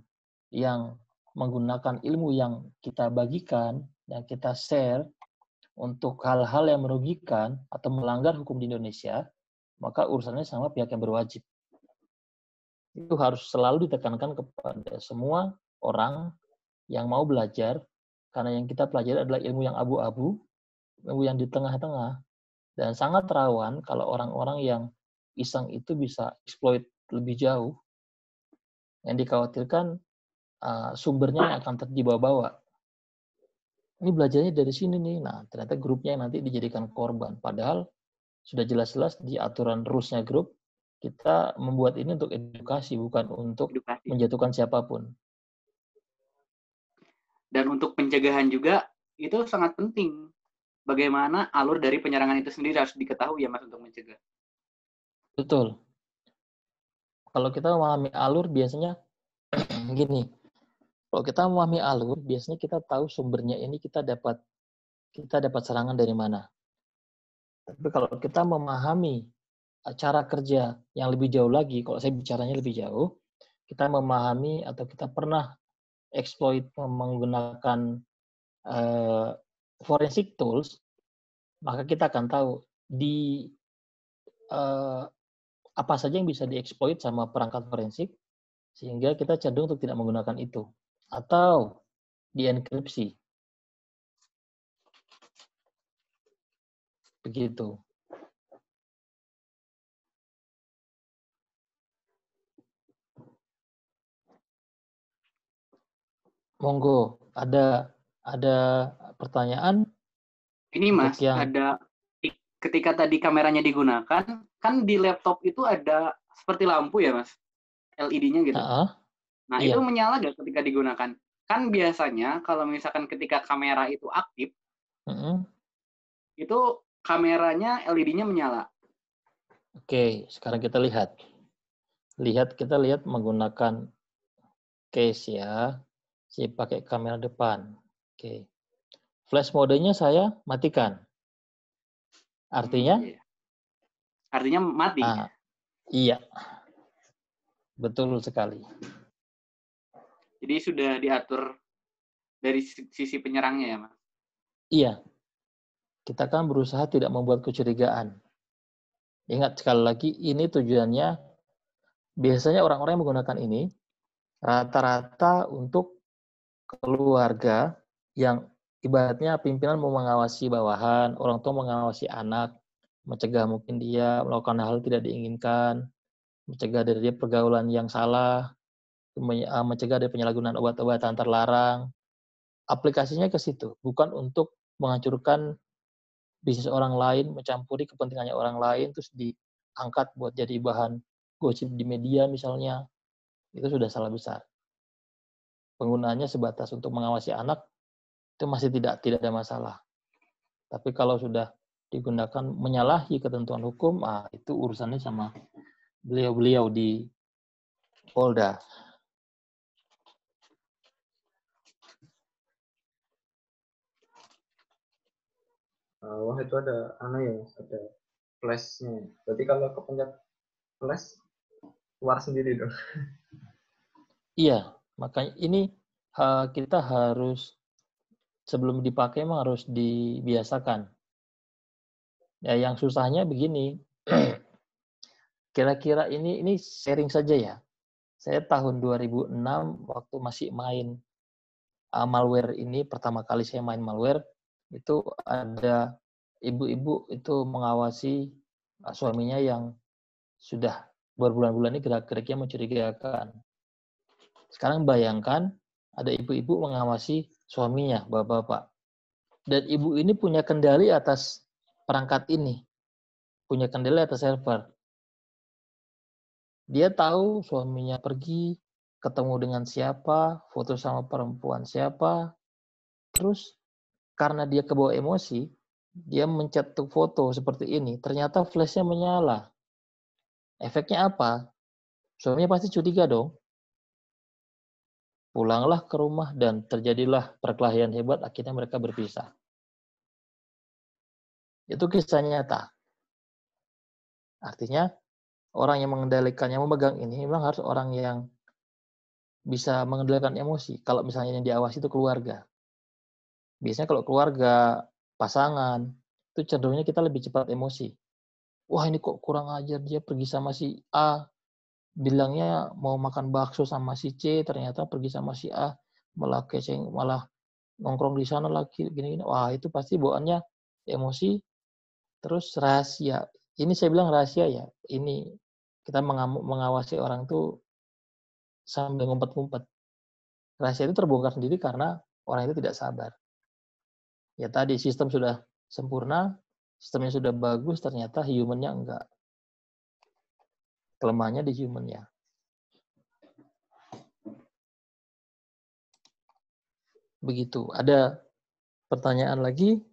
yang menggunakan ilmu yang kita bagikan, yang kita share untuk hal-hal yang merugikan atau melanggar hukum di Indonesia, maka urusannya sama pihak yang berwajib. Itu harus selalu ditekankan kepada semua orang yang mau belajar, karena yang kita pelajari adalah ilmu yang abu-abu, ilmu yang di tengah-tengah, dan sangat rawan kalau orang-orang yang iseng itu bisa exploit lebih jauh. Yang dikhawatirkan sumbernya yang akan dibawa-bawa. Ini belajarnya dari sini nih. Nah, ternyata grupnya yang nanti dijadikan korban. Padahal sudah jelas-jelas di aturan rules-nya grup, kita membuat ini untuk edukasi, bukan untuk menjatuhkan siapapun. Dan untuk pencegahan juga, itu sangat penting. Bagaimana alur dari penyerangan itu sendiri harus diketahui ya Mas untuk mencegah. Betul. Kalau kita memahami alur, biasanya gini. Kalau kita memahami alur, biasanya kita tahu sumbernya ini kita dapat serangan dari mana. Tapi kalau kita memahami cara kerja yang lebih jauh lagi, kalau saya bicaranya lebih jauh, kita memahami atau kita pernah exploit menggunakan forensic tools, maka kita akan tahu di apa saja yang bisa dieksploit sama perangkat forensik, sehingga kita cenderung untuk tidak menggunakan itu. Atau dienkripsi. Begitu. Monggo, ada pertanyaan? Ini Mas, ada ketika tadi kameranya digunakan, kan di laptop itu ada seperti lampu ya Mas, LED-nya gitu. Nah, iya. itu menyala nggak ketika digunakan? Kan biasanya kalau misalkan ketika kamera itu aktif, itu kameranya LED-nya menyala. Oke, sekarang kita lihat. Kita lihat menggunakan case ya. Saya pakai kamera depan. Oke. Flash modenya saya matikan. Artinya? Artinya mati. Iya. Betul sekali. Jadi sudah diatur dari sisi penyerangnya ya, Mas? Iya. Kita kan berusaha tidak membuat kecurigaan. Ingat sekali lagi, ini tujuannya, biasanya orang-orang yang menggunakan ini, rata-rata untuk keluarga yang ibaratnya pimpinan mau mengawasi bawahan, orang tua mengawasi anak, mencegah mungkin dia melakukan hal tidak diinginkan, mencegah dari dia pergaulan yang salah, mencegah dari penyalahgunaan obat-obatan terlarang. Aplikasinya ke situ, bukan untuk menghancurkan bisnis orang lain, mencampuri kepentingannya orang lain, terus diangkat buat jadi bahan gosip di media misalnya. Itu sudah salah besar. Penggunaannya sebatas untuk mengawasi anak, itu masih tidak ada masalah. Tapi kalau sudah digunakan menyalahi ketentuan hukum, itu urusannya sama beliau-beliau di Polda. Wah, itu ada ada flashnya. Berarti kalau kepencet flash keluar sendiri dong. Iya, makanya ini kita harus sebelum dipakai memang harus dibiasakan. Ya, yang susahnya begini. Kira-kira ini sharing saja ya. Saya tahun 2006 waktu masih main malware ini, pertama kali saya main malware, itu ada ibu-ibu itu mengawasi suaminya yang sudah berbulan-bulan ini gerak-geriknya mencurigakan. Sekarang bayangkan ada ibu-ibu mengawasi suaminya, bapak-bapak. Dan ibu ini punya kendali atas perangkat ini. Punya kendali atas server. Dia tahu suaminya pergi, ketemu dengan siapa, foto sama perempuan siapa. Terus karena dia kebawa emosi, dia mencetuk foto seperti ini. Ternyata flashnya menyala. Efeknya apa? Suaminya pasti curiga dong. Pulanglah ke rumah dan terjadilah perkelahian hebat, akhirnya mereka berpisah. Itu kisah nyata. Artinya, orang yang mengendalikan, yang memegang ini memang harus orang yang bisa mengendalikan emosi. Kalau misalnya yang diawasi itu keluarga. Biasanya kalau keluarga, pasangan, itu cenderungnya kita lebih cepat emosi. Wah, ini kok kurang ajar, dia pergi sama si A, bilangnya mau makan bakso sama si C, ternyata pergi sama si A, malah malah nongkrong di sana lagi gini-gini. Wah, itu pasti bawaannya emosi, terus rahasia. Ini saya bilang rahasia ya. Ini kita mengawasi orang tuh sambil ngumpet-ngumpet. Rahasia itu terbongkar sendiri karena orang itu tidak sabar. Ya tadi sistem sudah sempurna, sistemnya sudah bagus, ternyata human-nya enggak. Kelemahannya di human-nya. Begitu. Ada pertanyaan lagi?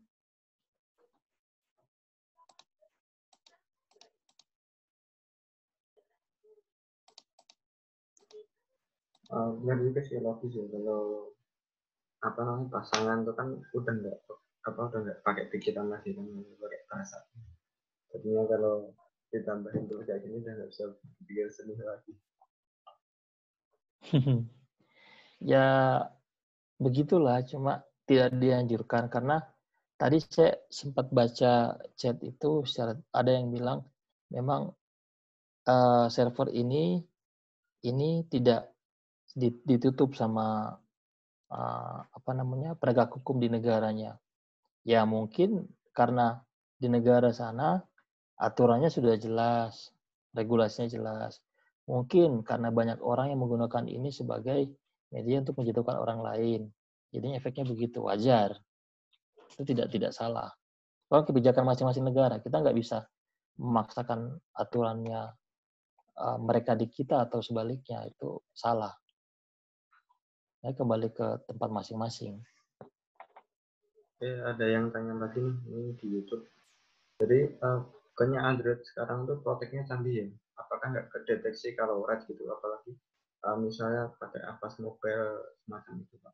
Benar juga sih, logis ya, kalau apa namanya pasangan itu kan udah nggak pakai pikiran lagi, kan pakai perasaan. Jadinya kalau ditambahin tuh kayak gini udah nggak bisa pikir sendiri lagi. Ya begitulah, cuma tidak dianjurkan karena tadi saya sempat baca chat itu, ada yang bilang memang server ini tidak ditutup sama penegak hukum di negaranya. Ya mungkin karena di negara sana aturannya sudah jelas, regulasinya jelas. Mungkin karena banyak orang yang menggunakan ini sebagai media untuk menjatuhkan orang lain. Jadinya efeknya begitu, wajar. Itu tidak salah. Kalau kebijakan masing-masing negara, kita nggak bisa memaksakan aturannya mereka di kita atau sebaliknya, itu salah. Ya, kembali ke tempat masing-masing. Ada yang tanya lagi nih, ini di YouTube. Jadi bukannya Android sekarang tuh proteknya canggih ya? Apakah nggak kedeteksi kalau red gitu? Apalagi misalnya pakai Avast Mobile semacam itu, Pak.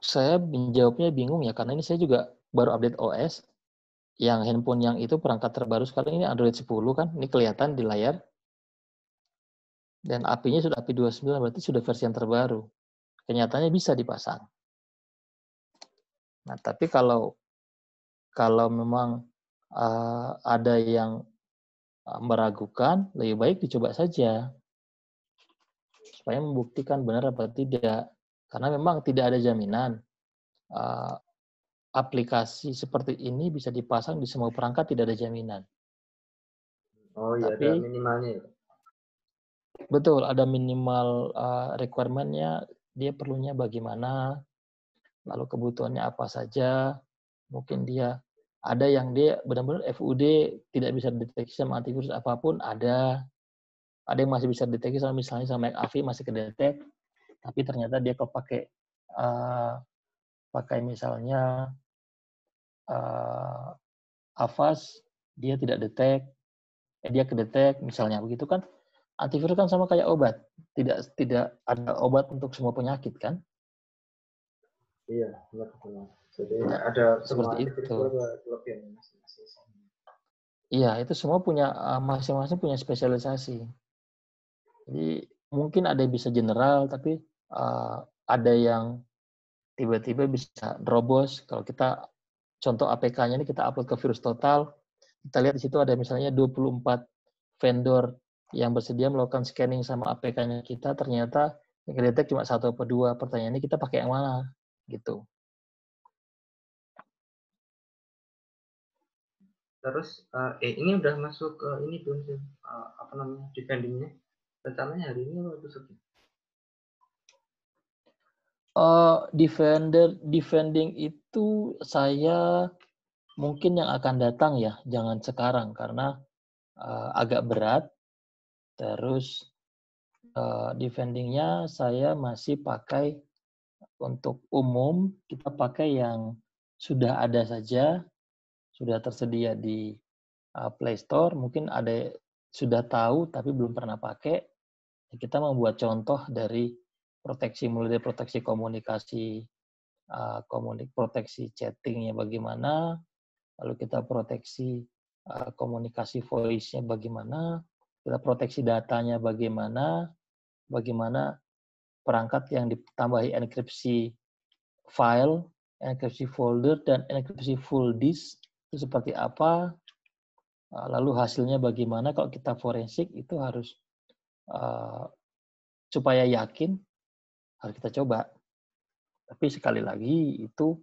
Saya menjawabnya bingung ya, karena ini saya juga baru update OS. Yang handphone yang itu perangkat terbaru sekarang ini Android 10 kan, ini kelihatan di layar. Dan API-nya sudah API 29, berarti sudah versi yang terbaru. Kenyataannya bisa dipasang. Nah, tapi kalau memang ada yang meragukan, lebih baik dicoba saja. Supaya membuktikan benar apa tidak. Karena memang tidak ada jaminan aplikasi seperti ini bisa dipasang di semua perangkat, tidak ada jaminan. Oh iya, ada Tapi minimalnya ya. betul, ada minimal requirement-nya, dia perlunya bagaimana, lalu kebutuhannya apa saja. Mungkin dia ada yang dia benar-benar FUD tidak bisa deteksi sama antivirus apapun, ada yang masih bisa deteksi sama misalnya sama McAfee masih kedetek, tapi ternyata dia kalau pakai misalnya Avast, dia tidak dia kedetek misalnya begitu kan. Antivirus kan sama kayak obat, tidak ada obat untuk semua penyakit kan. Iya, benar. Jadi Nah, ada semua seperti antivirus itu. itu ada kelebihan masing-masing. Iya, itu semua punya masing-masing punya spesialisasi. Jadi mungkin ada yang bisa general, tapi ada yang tiba-tiba bisa nerobos. Kalau kita contoh APK-nya ini kita upload ke Virus Total, kita lihat di situ ada misalnya 24 vendor yang bersedia melakukan scanning sama APK-nya kita, ternyata yang kedetek cuma 1 atau 2. Pertanyaannya kita pakai yang mana? Gitu. Terus ini udah masuk ke ini belum sih? Apa namanya? Defending-nya. Rencananya hari ini mau besok. Defending itu saya mungkin yang akan datang ya, jangan sekarang karena agak berat. Terus defending-nya saya masih pakai untuk umum, kita pakai yang sudah ada saja, sudah tersedia di Play Store, mungkin ada sudah tahu tapi belum pernah pakai. Kita membuat contoh dari proteksi, mulai dari proteksi komunikasi, proteksi chattingnya bagaimana, lalu kita proteksi komunikasi voice-nya bagaimana, kita proteksi datanya bagaimana perangkat yang ditambahi enkripsi file, enkripsi folder, dan enkripsi full disk itu seperti apa, lalu hasilnya bagaimana. Kalau kita forensik itu harus supaya yakin harus kita coba. Tapi sekali lagi itu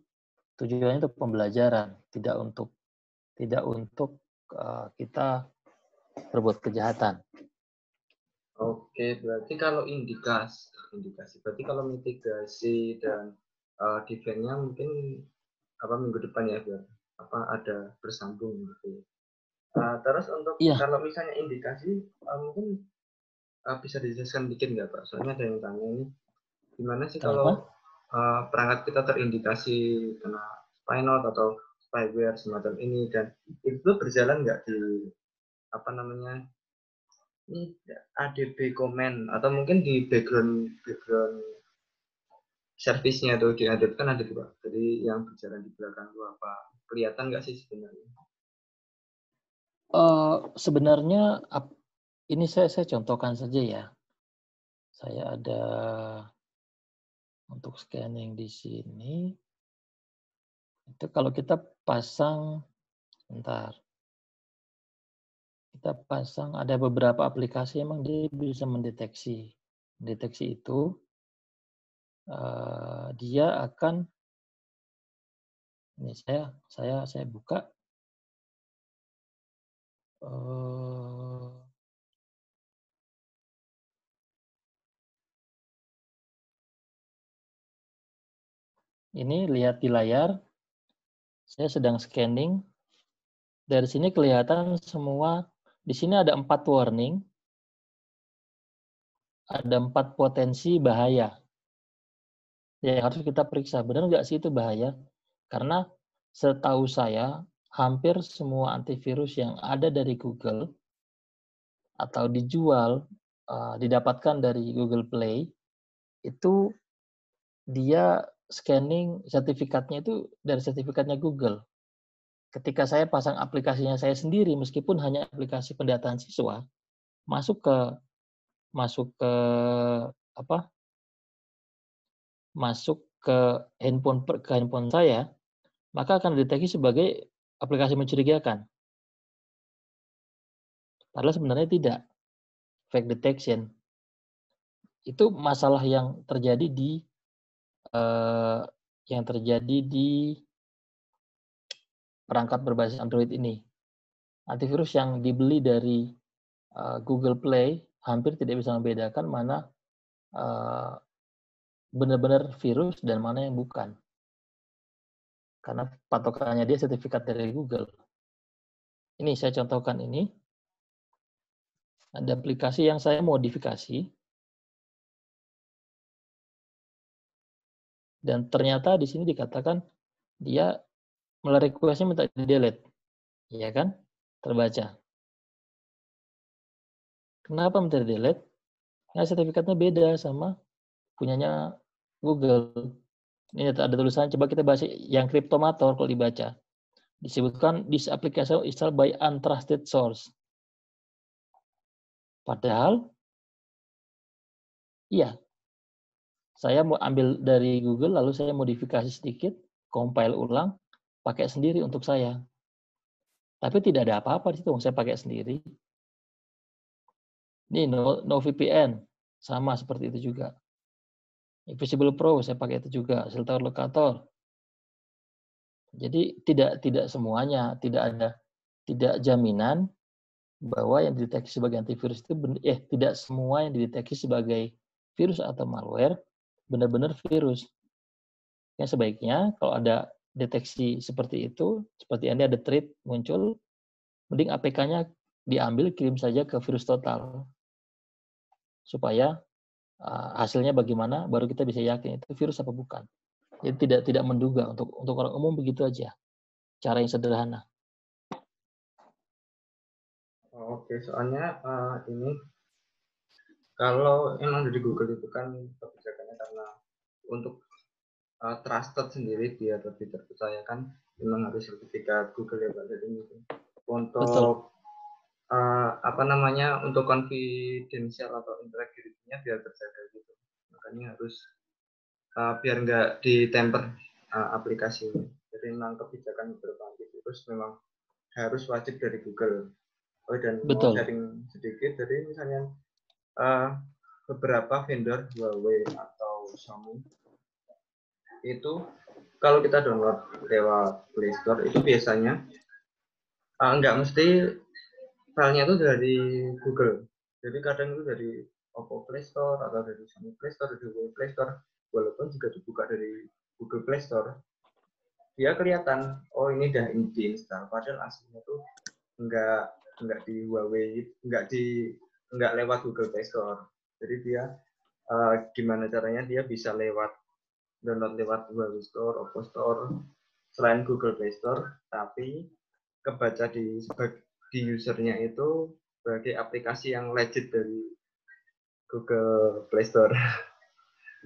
tujuannya untuk pembelajaran, tidak untuk kita berbuat kejahatan. Oke, berarti kalau indikasi, berarti kalau mitigasi dan defense-nya mungkin minggu depan ya, biar ada bersambung gitu. Terus untuk kalau misalnya indikasi, mungkin bisa dijelaskan dikit nggak Pak? Soalnya ada yang tanya ini, gimana sih kalau perangkat kita terindikasi kena spy-note atau spyware semacam ini, dan itu berjalan nggak di ini ADB comment atau mungkin di background service-nya tuh di ADB kan ada tuh Pak. Jadi yang berjalan di belakang itu apa? Kelihatan nggak sih sebenarnya? Sebenarnya ini saya contohkan saja ya. Saya ada untuk scanning di sini. Itu kalau kita pasang, kita pasang ada beberapa aplikasi emang dia bisa mendeteksi itu. Dia akan, ini saya buka. Ini lihat di layar, saya sedang scanning. Dari sini kelihatan semua, di sini ada 4 warning, ada 4 potensi bahaya. Ya, harus kita periksa, benar nggak sih itu bahaya? Karena setahu saya, hampir semua antivirus yang ada dari Google atau dijual, didapatkan dari Google Play, itu dia scanning sertifikatnya itu dari sertifikatnya Google. Ketika saya pasang aplikasinya saya sendiri, meskipun hanya aplikasi pendataan siswa, masuk ke handphone saya, maka akan dideteksi sebagai aplikasi mencurigakan. Padahal sebenarnya tidak. Fake detection. Itu masalah yang terjadi di perangkat berbasis Android ini. Antivirus yang dibeli dari Google Play hampir tidak bisa membedakan mana benar-benar virus dan mana yang bukan. Karena patokannya dia sertifikat dari Google. Ini saya contohkan ini. Ada aplikasi yang saya modifikasi. Dan ternyata di sini dikatakan dia melalui request-nya minta di-delete. Iya kan? Terbaca. Kenapa minta di-delete? Nah, sertifikatnya beda sama punyanya Google. Ini ada tulisan, coba kita bahas yang Cryptomator kalau dibaca. Disebutkan this application installed by untrusted source. Padahal, iya. Saya mau ambil dari Google, lalu saya modifikasi sedikit, compile ulang, pakai sendiri untuk saya. Tapi tidak ada apa-apa di situ, saya pakai sendiri. Ini no VPN, sama seperti itu juga. Invisible Pro saya pakai itu juga, Shelter Locator. Jadi tidak semuanya, tidak jaminan bahwa yang dideteksi sebagai antivirus itu tidak semua yang dideteksi sebagai virus atau malware benar-benar virus. Yang sebaiknya kalau ada deteksi seperti itu, seperti ini ada threat muncul, mending APK-nya diambil, kirim saja ke virus total. Supaya hasilnya bagaimana, baru kita bisa yakin itu virus apa bukan. Jadi tidak menduga, untuk orang umum begitu aja. Cara yang sederhana. Oke, soalnya ini kalau emang dari Google itu kan kebijakannya karena untuk trusted sendiri biar lebih terpercaya kan memang harus sertifikat Google ya Pak. Jadi gitu. Betul. Untuk apa namanya untuk confidential atau integrity-nya biar terjaga gitu. Makanya harus biar nggak ditemper aplikasinya. Jadi memang kebijakan beberapa antivirus memang harus wajib dari Google. Oh, dan mau Betul. sharing sedikit, jadi misalnya beberapa vendor Huawei atau Xiaomi itu kalau kita download lewat Play Store itu biasanya nggak mesti filenya itu dari Google. Jadi kadang itu dari Oppo Play Store atau dari Xiaomi Play Store, dari Huawei Play Store, walaupun juga dibuka dari Google Play Store, dia kelihatan oh ini udah diinstal, padahal aslinya tuh nggak di Huawei, nggak lewat Google Play Store. Jadi dia gimana caranya dia bisa download lewat Huawei Store, Oppo Store, selain Google Play Store, tapi kebaca di usernya itu sebagai aplikasi yang legit dari Google Play Store.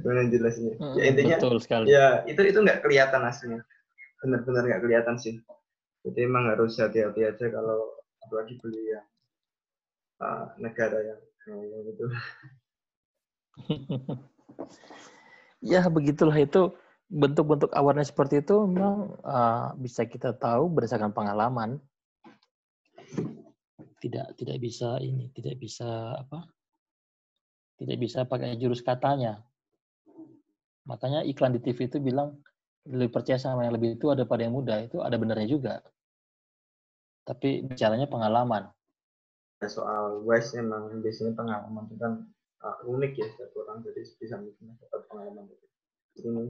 Gimana jelasnya? Ya intinya, Betul sekali. ya itu nggak kelihatan aslinya, benar-benar nggak kelihatan sih. Jadi emang harus hati-hati aja kalau apalagi beli yang negara yang gitu. Ya begitulah, itu bentuk-bentuk awareness seperti itu memang bisa kita tahu berdasarkan pengalaman. Tidak bisa pakai jurus katanya. Makanya iklan di TV itu bilang lebih percaya sama yang lebih tua daripada yang muda, itu ada benarnya juga. Tapi bicaranya pengalaman. Soal WISE emang biasanya pengalaman itu kan unik ya setiap orang, jadi bisa dapat pengalaman ini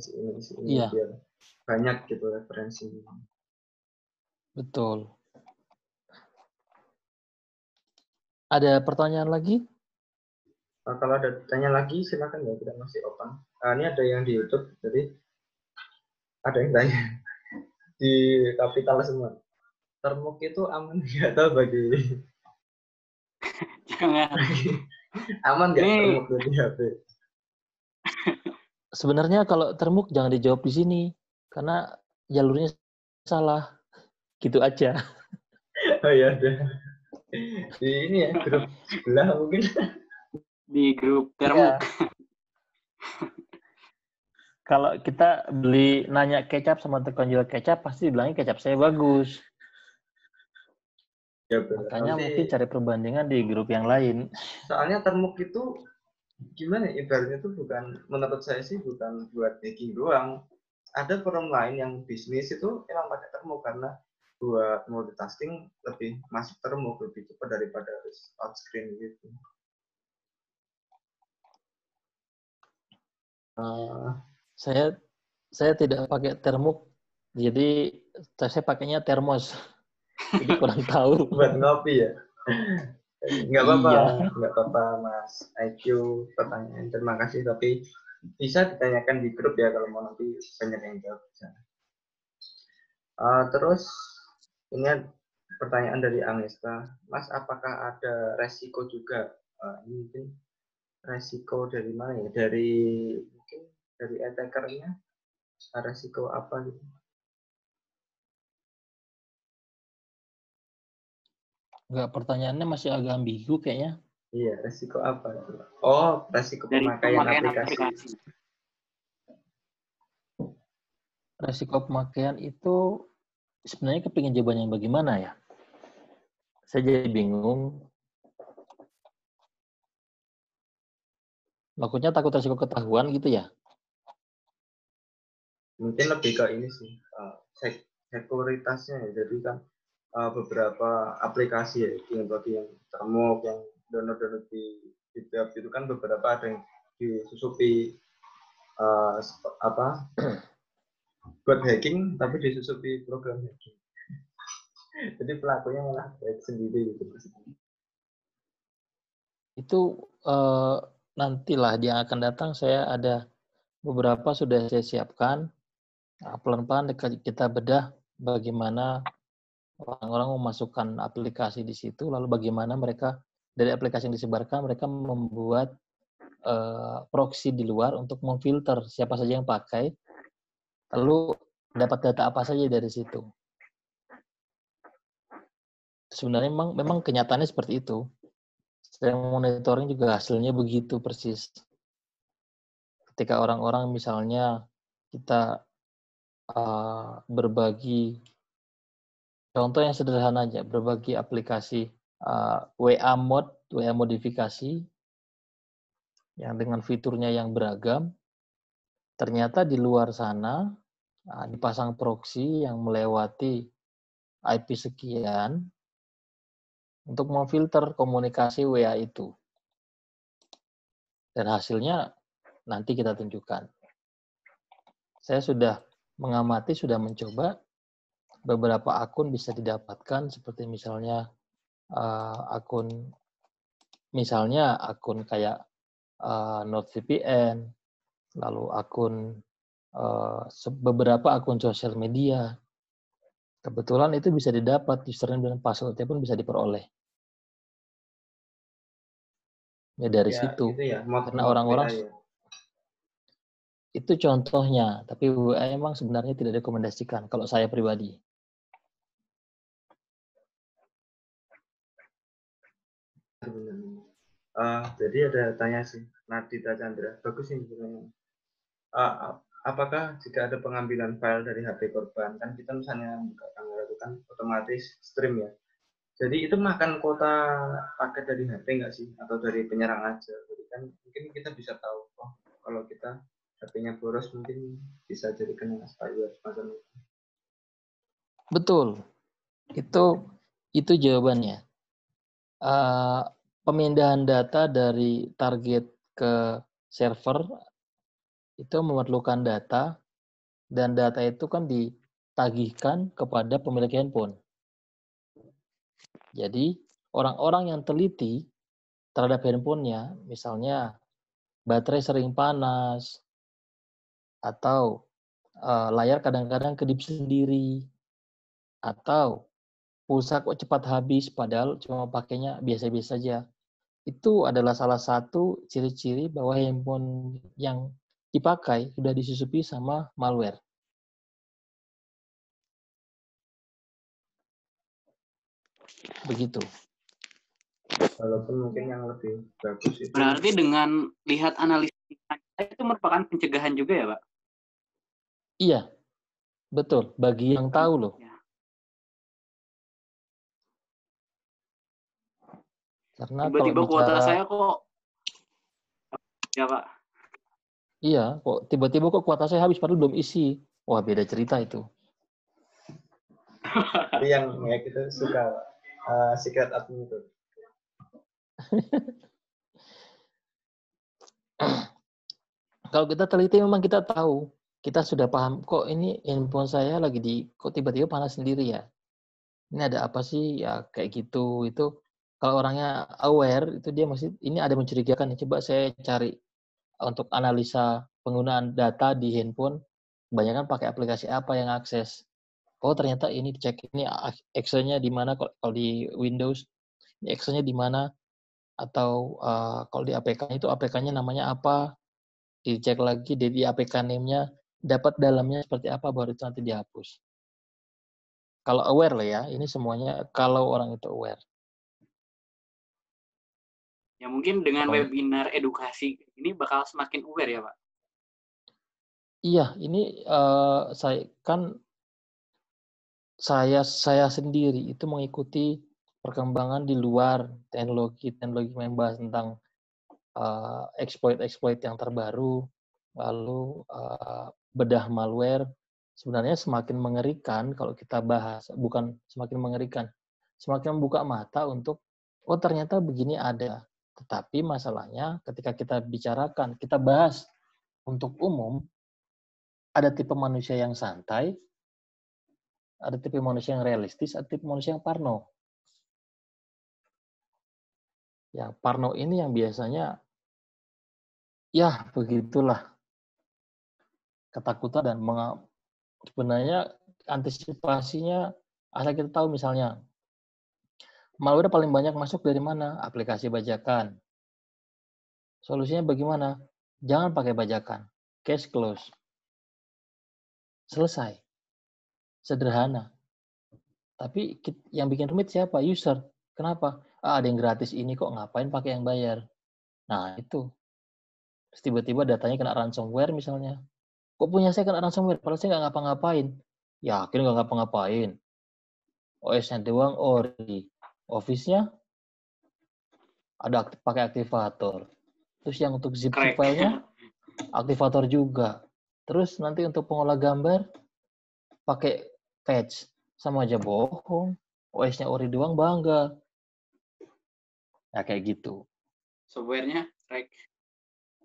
Iya. biar banyak gitu referensi. Betul. Ada pertanyaan lagi? Kalau ada tanya lagi silakan ya, kita masih open. Ini ada yang di YouTube, jadi ada yang tanya di kapital semua. Termuk itu aman nggak tahu bagi Jangan. aman nggak Ini termuk dari HP? Sebenarnya kalau termuk jangan dijawab di sini karena jalurnya salah. Gitu aja. Oh ya ada di ini ya grup sebelah mungkin. di grup termuk. Iya. Kalau kita beli nanya kecap sama tukang jual kecap, pasti bilangnya kecap saya bagus. Ya benar. Makanya Nanti, mungkin cari perbandingan di grup yang lain. soalnya termuk itu gimana ya, ibaratnya itu bukan, menurut saya sih bukan buat baking doang. Ada forum lain yang bisnis itu emang pakai termuk karena buat multitasking lebih masuk termuk lebih cepat daripada harus touchscreen gitu. Saya tidak pakai termuk, jadi saya pakainya termos. Jadi kurang tahu. Buat ngopi ya. Nggak apa-apa, Iya. nggak apa-apa Mas IQ pertanyaan. Terima kasih, tapi bisa ditanyakan di grup ya kalau mau, nanti banyak yang jawab. Terus ini pertanyaan dari Agnieszka, Mas, apakah ada resiko juga? Ini mungkin resiko dari mana ya? Mungkin dari attackernya, resiko apa gitu? Enggak, pertanyaannya masih agak ambigu kayaknya. Iya, resiko apa? Oh, resiko Dari pemakaian pemakaian aplikasi. Resiko pemakaian itu sebenarnya kepingin jawabannya yang bagaimana ya? Saya jadi bingung. Maksudnya takut resiko ketahuan gitu ya? Mungkin lebih ke ini sih, sekuritasnya ya. Jadi kan beberapa aplikasi ya, yang tadi yang termuk, yang download di web itu kan beberapa ada yang disusupi buat hacking, tapi disusupi program hacking. Jadi pelakunya malah hack sendiri gitu. Itu nantilah dia akan datang. Saya ada beberapa sudah saya siapkan. Pelan-pelan kita bedah bagaimana Orang-orang memasukkan aplikasi di situ, lalu bagaimana mereka dari aplikasi yang disebarkan, mereka membuat proxy di luar untuk memfilter siapa saja yang pakai, lalu dapat data apa saja dari situ. Sebenarnya memang kenyataannya seperti itu. Saya monitoring juga hasilnya begitu persis. Ketika orang-orang misalnya kita berbagi, contoh yang sederhana aja, berbagi aplikasi WA modifikasi yang dengan fiturnya yang beragam, ternyata di luar sana dipasang proxy yang melewati IP sekian untuk memfilter komunikasi WA itu. Dan hasilnya nanti kita tunjukkan. Saya sudah mengamati, sudah mencoba, beberapa akun bisa didapatkan, seperti misalnya akun kayak NordVPN, lalu beberapa akun sosial media. Kebetulan itu bisa didapat, username dan password-nya pun bisa diperoleh. Ya dari situ. Gitu ya, Karena orang-orang ya. itu contohnya, tapi WA emang sebenarnya tidak direkomendasikan kalau saya pribadi. Jadi ada tanya sih, Nadita Chandra, bagus ini sebenarnya. Apakah jika ada pengambilan file dari HP korban, kan kita misalnya buka kamera itu kan otomatis stream ya. Jadi itu makan kuota paket dari HP nggak sih? Atau dari penyerang aja? Jadi kan mungkin kita bisa tahu, oh kalau kita HP-nya boros mungkin bisa jadi kena spyware semacam itu. Betul, itu jawabannya. Pemindahan data dari target ke server itu memerlukan data, dan data itu kan ditagihkan kepada pemilik handphone. Jadi orang-orang yang teliti terhadap handphonenya, misalnya baterai sering panas, atau layar kadang-kadang kedip sendiri, atau pulsa kok cepat habis padahal cuma pakainya biasa-biasa saja. Itu adalah salah satu ciri-ciri bahwa handphone yang dipakai sudah disusupi sama malware. Begitu. Walaupun mungkin yang lebih bagus itu. Berarti dengan lihat analisis itu merupakan pencegahan juga ya, Pak? Iya, betul. Bagi yang tahu loh. Ya. Karena Tiba-tiba kalau bicara, kuota saya kok, ya Pak? iya, kok tiba-tiba kok kuota saya habis padahal belum isi. Wah, beda cerita itu. Tapi yang ya kita suka secret admin itu. Kalau kita teliti memang kita tahu, kita sudah paham kok ini handphone saya kok tiba-tiba panas sendiri ya. Ini ada apa sih ya kayak gitu. Itu kalau orangnya aware itu dia masih ini ada mencurigakan. Coba saya cari untuk analisa penggunaan data di handphone. Kebanyakan pakai aplikasi apa yang akses. Oh ternyata ini cek ini Excel-nya di mana kalau di Windows, ini Excel-nya di mana, atau kalau di APK itu APK-nya namanya apa, dicek lagi di APK name-nya, dapat dalamnya seperti apa, baru itu nanti dihapus. Kalau aware lah ya, ini semuanya kalau orang itu aware. Ya mungkin dengan webinar edukasi ini bakal semakin aware ya Pak? Iya, ini saya sendiri itu mengikuti perkembangan di luar teknologi membahas tentang exploit yang terbaru, lalu bedah malware. Sebenarnya semakin mengerikan kalau kita bahas, bukan semakin mengerikan, semakin membuka mata untuk, oh ternyata begini ada. Tetapi masalahnya ketika kita bicarakan, kita bahas untuk umum, ada tipe manusia yang santai, ada tipe manusia yang realistis, ada tipe manusia yang parno. Yang parno ini yang biasanya, ya begitulah, ketakutan dan sebenarnya antisipasinya Asal kita tahu misalnya, malware paling banyak masuk dari mana? Aplikasi bajakan. Solusinya bagaimana? Jangan pakai bajakan. Case close. Selesai. Sederhana. Tapi yang bikin rumit siapa? User. Kenapa? Ada yang gratis ini kok, ngapain pakai yang bayar? Nah, itu. Terus tiba-tiba datanya kena ransomware misalnya. Kok punya saya kena ransomware? Padahal saya nggak ngapa-ngapain. Yakin nggak ngapa-ngapain? OS-nya doang ori. Office-nya ada pakai aktivator. Terus yang untuk zip Crack. filenya aktivator juga. Terus nanti untuk pengolah gambar pakai patch. Sama aja bohong. OS-nya ori doang bangga. Ya kayak gitu. Software-nya crack.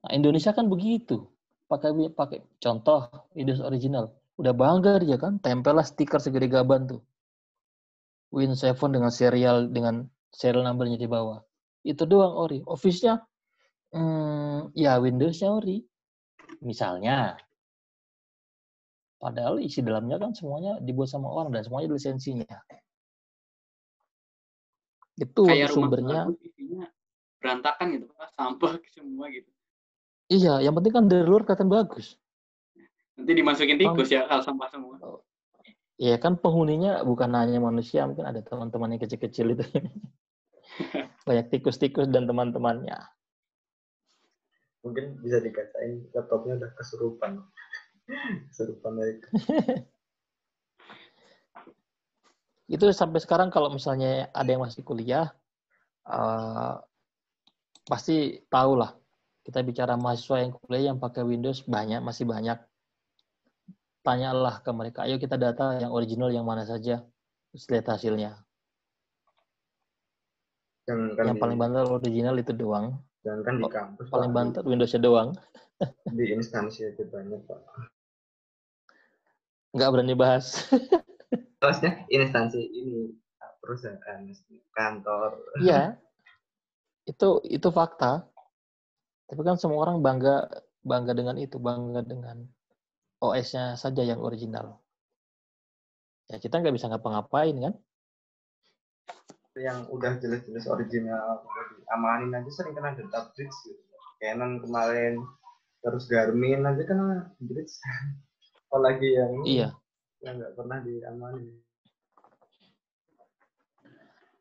Nah, Indonesia kan begitu. Pakai contoh Windows original. Udah bangga dia kan, tempel lah stiker segede gaban tuh. Win 7 dengan serial number-nya di bawah. Itu doang ori. Office-nya ya Windows-nya ori. Misalnya. Padahal isi dalamnya kan semuanya dibuat sama orang dan semuanya lisensinya. Itu Kayak rumah sumbernya. bagus, isinya berantakan gitu, Pak. Sampah semua gitu. Iya, yang penting kan dari luar kelihatan bagus. Nanti dimasukin tikus ya, hal sampah semua. Iya kan penghuninya bukan hanya manusia, mungkin ada teman-teman yang kecil-kecil itu. Banyak tikus-tikus dan teman-temannya. Mungkin bisa dikatain laptopnya udah kesurupan. Kesurupan dari Itu sampai sekarang kalau misalnya ada yang masih kuliah, pasti tahu lah. Kita bicara mahasiswa yang kuliah yang pakai Windows masih banyak. Tanyalah ke mereka, ayo kita data yang original yang mana saja, terus lihat hasilnya. Yang paling banter original itu doang. Jangan di kampus, paling banter Windows-nya doang. Di instansi itu banyak, Pak. Nggak berani bahas. Maksudnya instansi ini, perusahaan, kantor. Iya, itu fakta. Tapi kan semua orang bangga dengan itu, bangga dengan OS-nya saja yang original. Ya kita nggak bisa ngapa-ngapain kan? Yang udah jelas-jelas original, udah diamanin aja sering kena data breach gitu. Canon kemarin, terus Garmin aja kena breach. Apalagi yang Iya. Yang nggak pernah diamanin.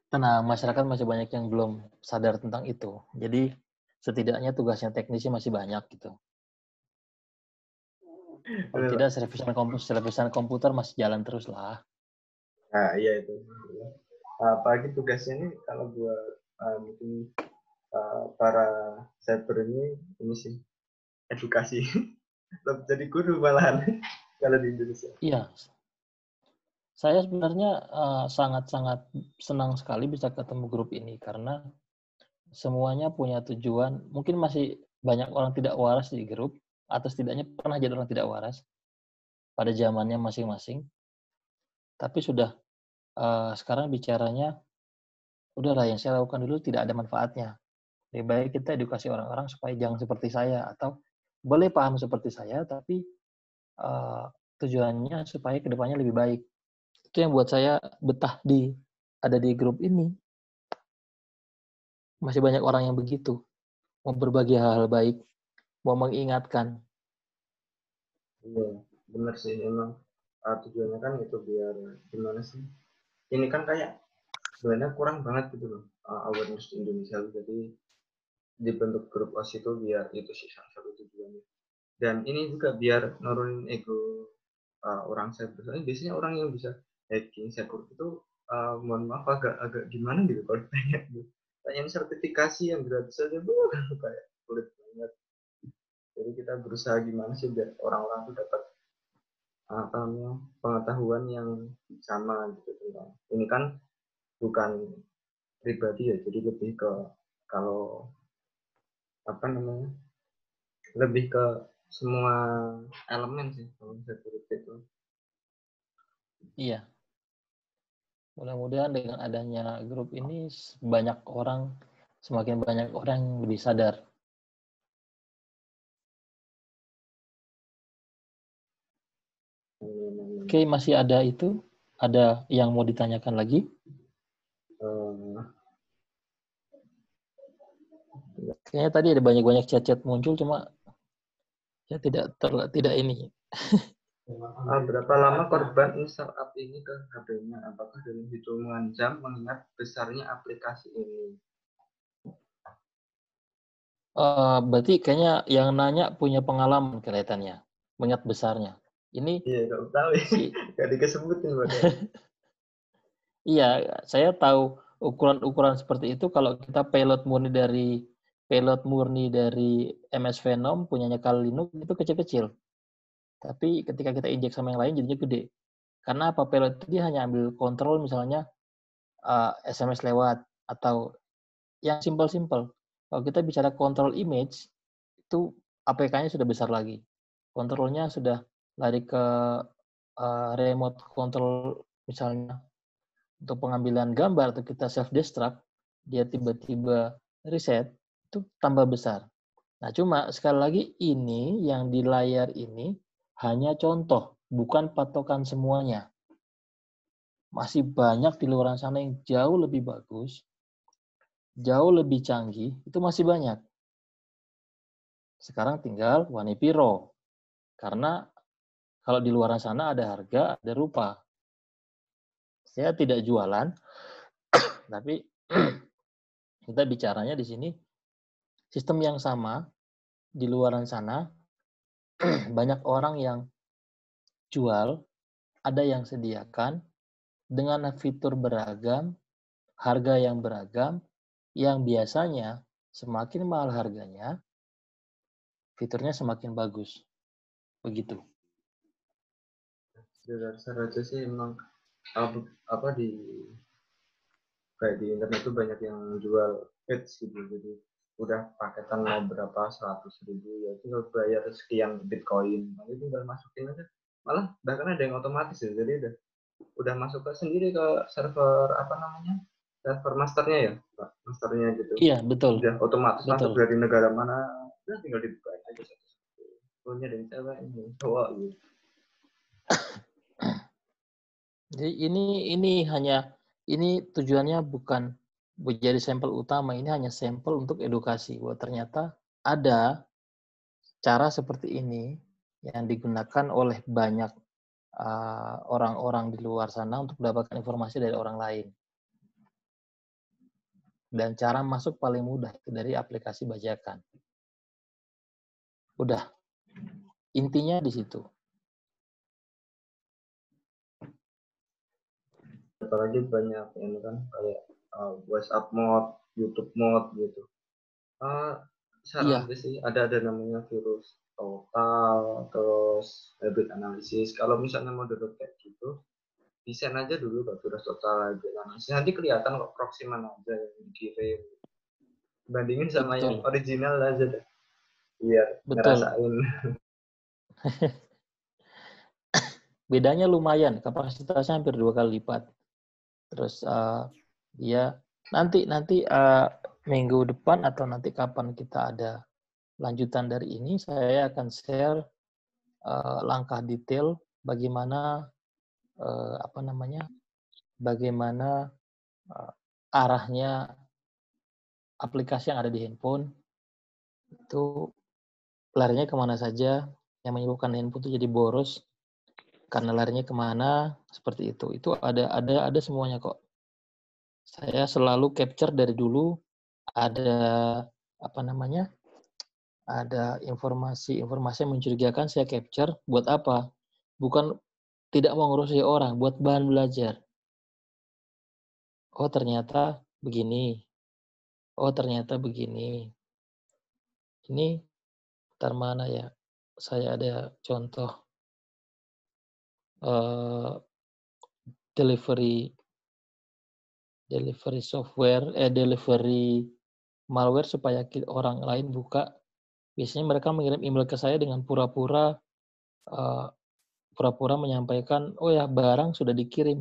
Karena masyarakat masih banyak yang belum sadar tentang itu. Jadi setidaknya tugasnya teknisi masih banyak gitu. Kalau tidak servisan komputer masih jalan terus lah. Nah iya itu. Apalagi tugasnya ini kalau buat mungkin para cyber ini sih edukasi. Jadi guru malahan kalau di Indonesia. Iya. Saya sebenarnya sangat-sangat senang sekali bisa ketemu grup ini karena semuanya punya tujuan. Mungkin masih banyak orang tidak waras di grup atau setidaknya pernah jadi orang tidak waras pada zamannya masing-masing. Tapi sudah sekarang bicaranya udahlah yang saya lakukan dulu tidak ada manfaatnya. Lebih baik kita edukasi orang-orang supaya jangan seperti saya atau boleh paham seperti saya tapi tujuannya supaya kedepannya lebih baik. Itu yang buat saya betah ada di grup ini. Masih banyak orang yang begitu. Mau berbagi hal-hal baik. Mau mengingatkan. Iya, benar sih. Emang tujuannya kan itu biar gimana sih. Ini kan kayak sebenarnya kurang banget gitu loh awareness di Indonesia. Jadi dibentuk grup OS itu biar itu sih salah satu tujuannya. Dan ini juga biar nurunin ego orang cyber. Soalnya biasanya orang yang bisa hacking cyber itu mohon maaf agak gimana gitu kalau ditanya gitu. Tanya sertifikasi yang gratis aja kayak sulit banget. Jadi kita berusaha gimana sih biar orang-orang itu dapat pengetahuan yang sama gitu tentang ini kan bukan pribadi ya, jadi lebih ke kalau lebih ke semua elemen sih kalau security itu. Iya. Mudah-mudahan dengan adanya grup ini semakin banyak orang yang lebih sadar. Oke, masih ada itu ada yang mau ditanyakan lagi? Kayaknya tadi ada banyak-banyak chat-chat muncul, cuma ya tidak ini. Berapa lama korban install app ini ke HP-nya? Apakah dalam hitungan jam mengingat besarnya aplikasi ini? Berarti kayaknya yang nanya punya pengalaman kelihatannya, mengingat besarnya. Ini Iya, nggak tahu ya. Nggak dikesebutin. Iya, saya tahu ukuran-ukuran seperti itu kalau kita payload murni dari MS Venom punyanya Kali Linux itu kecil-kecil. Tapi ketika kita injek sama yang lain jadinya gede. Karena apa? Payload itu dia hanya ambil kontrol misalnya SMS lewat atau yang simple-simple. Kalau kita bicara kontrol image itu APK-nya sudah besar lagi. Kontrolnya sudah lari ke remote control misalnya untuk pengambilan gambar atau kita self destruct, dia tiba-tiba reset, itu tambah besar. Nah, cuma sekali lagi ini yang di layar ini hanya contoh, bukan patokan semuanya. Masih banyak di luar sana yang jauh lebih bagus, jauh lebih canggih, itu masih banyak. Sekarang tinggal wani piro. Karena kalau di luar sana ada harga, ada rupa. Saya tidak jualan, tapi kita bicaranya di sini sistem yang sama di luar sana banyak orang yang jual, ada yang sediakan dengan fitur beragam, harga yang beragam, yang biasanya semakin mahal harganya, fiturnya semakin bagus. Begitu. Dasar aja sih emang apa di kayak di internet tuh banyak yang jual ads gitu, jadi udah paketan mau berapa 100.000 ya tinggal bayar sekian bitcoin, nanti tinggal masukin aja, malah bahkan ada yang otomatis ya, jadi udah masuk ke sendiri ke server apa namanya, server masternya ya Pak, masternya gitu, Iya, betul. udah otomatis masuk Betul. dari negara mana, udah tinggal dibuka aja satu-satu, punya dari cewek ini cowok gitu. Jadi ini tujuannya bukan menjadi sampel utama, ini hanya sampel untuk edukasi. Bahwa ternyata ada cara seperti ini yang digunakan oleh banyak orang-orang di luar sana untuk mendapatkan informasi dari orang lain. Dan cara masuk paling mudah itu dari aplikasi bajakan. Udah. Intinya di situ. Apalagi banyak ini kan kayak WhatsApp mode, YouTube mode gitu. Saran Iya. sih ada namanya virus total, terus hybrid analisis. Kalau misalnya mau download kayak gitu, desain aja dulu ke virus total hybrid analisis. Nanti kelihatan kok proxy mana aja yang dikirim. Bandingin sama Betul. yang original aja deh. Biar Betul. ngerasain. Bedanya lumayan, kapasitasnya hampir 2 kali lipat. Terus dia nanti minggu depan atau nanti kapan kita ada lanjutan dari ini, saya akan share langkah detail bagaimana bagaimana arahnya aplikasi yang ada di handphone itu larinya kemana saja, yang menyebabkan handphone itu jadi boros karena larinya kemana, seperti itu. Itu ada semuanya kok. Saya selalu capture dari dulu, ada ada informasi yang mencurigakan saya capture. Buat apa? Bukan tidak mau ngurusi orang, buat bahan belajar. Oh ternyata begini. Oh ternyata begini. Ini ntar mana ya? Saya ada contoh delivery software, delivery malware supaya orang lain buka. Biasanya mereka mengirim email ke saya dengan pura-pura menyampaikan, oh ya barang sudah dikirim.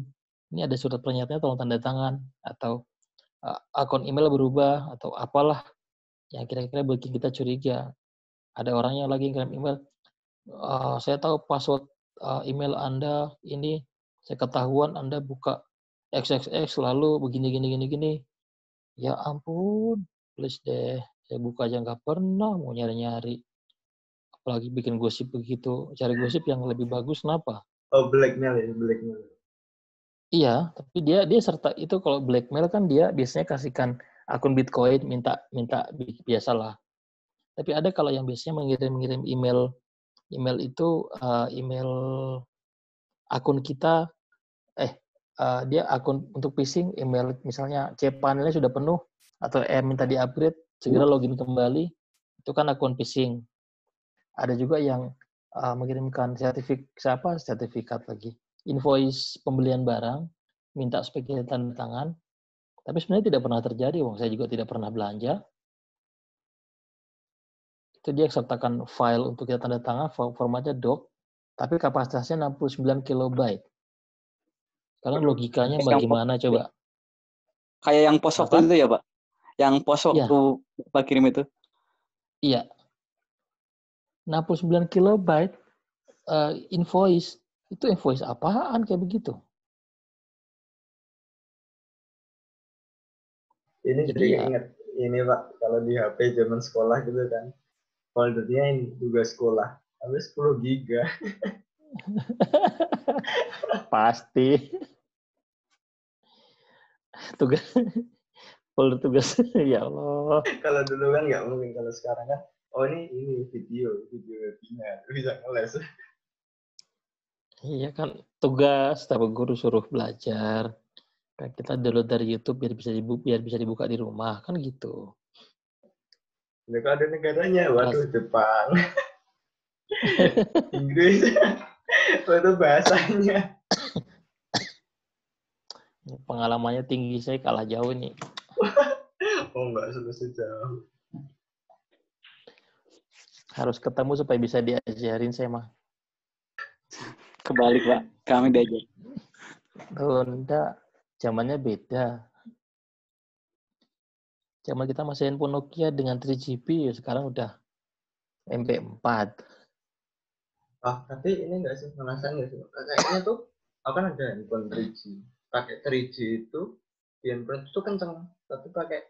Ini ada surat pernyataannya tolong tanda tangan, atau akun email berubah, atau apalah yang kira-kira bikin kita curiga. Ada orang yang lagi ngirim email, saya tahu password email Anda ini Saya ketahuan Anda buka XXX lalu begini. Ya ampun, please deh. Saya buka aja nggak pernah mau nyari-nyari. Apalagi bikin gosip begitu. Cari gosip yang lebih bagus kenapa? Oh, blackmail ya, blackmail. Iya, tapi dia serta itu kalau blackmail kan dia biasanya kasihkan akun Bitcoin minta biasalah. Tapi ada kalau yang biasanya mengirim email itu email akun kita dia akun untuk phishing email misalnya cpanelnya sudah penuh atau minta di-upgrade segera login kembali itu kan akun phishing. Ada juga yang mengirimkan sertifikat lagi invoice pembelian barang minta supaya kita tanda tangan tapi sebenarnya tidak pernah terjadi saya juga tidak pernah belanja. Itu dia sertakan file untuk kita tanda tangan formatnya doc tapi kapasitasnya 69 kilobyte. Sekarang logikanya bagaimana coba? Kayak yang pos waktu itu ya, Pak? Yang pos waktu Pak kirim itu? Iya. 69 kilobyte invoice. Itu invoice apaan kayak begitu? Ini Jadi jadi ingat ini Pak, kalau di HP zaman sekolah gitu kan, foldernya ini juga sekolah, habis 10 giga. Pasti. Folder tugas. Ya Allah. Kalau dulu kan nggak mungkin, kalau sekarang kan, oh ini video webinar, bisa ngeles. Iya kan tugas, tapi guru suruh belajar. Kan kita download dari YouTube biar bisa dibuka di rumah kan gitu. Mereka ada negaranya, waduh Jepang, Inggris, itu bahasanya. Pengalamannya tinggi saya kalah jauh nih. Oh enggak selesai jauh. Harus ketemu supaya bisa diajarin saya mah. Kebalik, Pak. Kami diajar. Oh, enggak. Zamannya beda. Zaman kita masih handphone Nokia dengan 3GP, sekarang udah MP4. Tapi ini enggak sih, penasaran enggak sih? Kayaknya tuh, akan ada handphone 3G. Pakai 3G itu, di handphone itu kenceng. Tapi pakai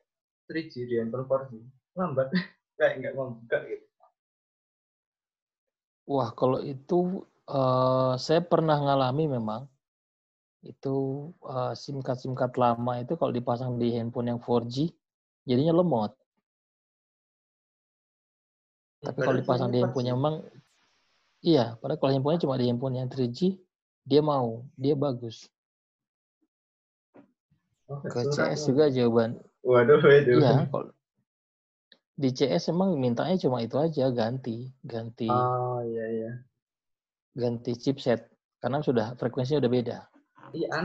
3G di handphone 4G. Lambat. Kayak enggak mau buka gitu. Wah, kalau itu saya pernah ngalami memang. Itu SIM card lama itu kalau dipasang di handphone yang 4G, jadinya lemot. Tapi kalau dipasang di handphone yang memang, iya, padahal kalau handphonenya cuma di handphone yang 3G, dia bagus. Ke CS juga jawaban. Waduh, itu. Iya, kalau di CS emang mintanya cuma itu aja, ganti. Oh, iya. Ganti chipset karena frekuensinya udah beda. Iya,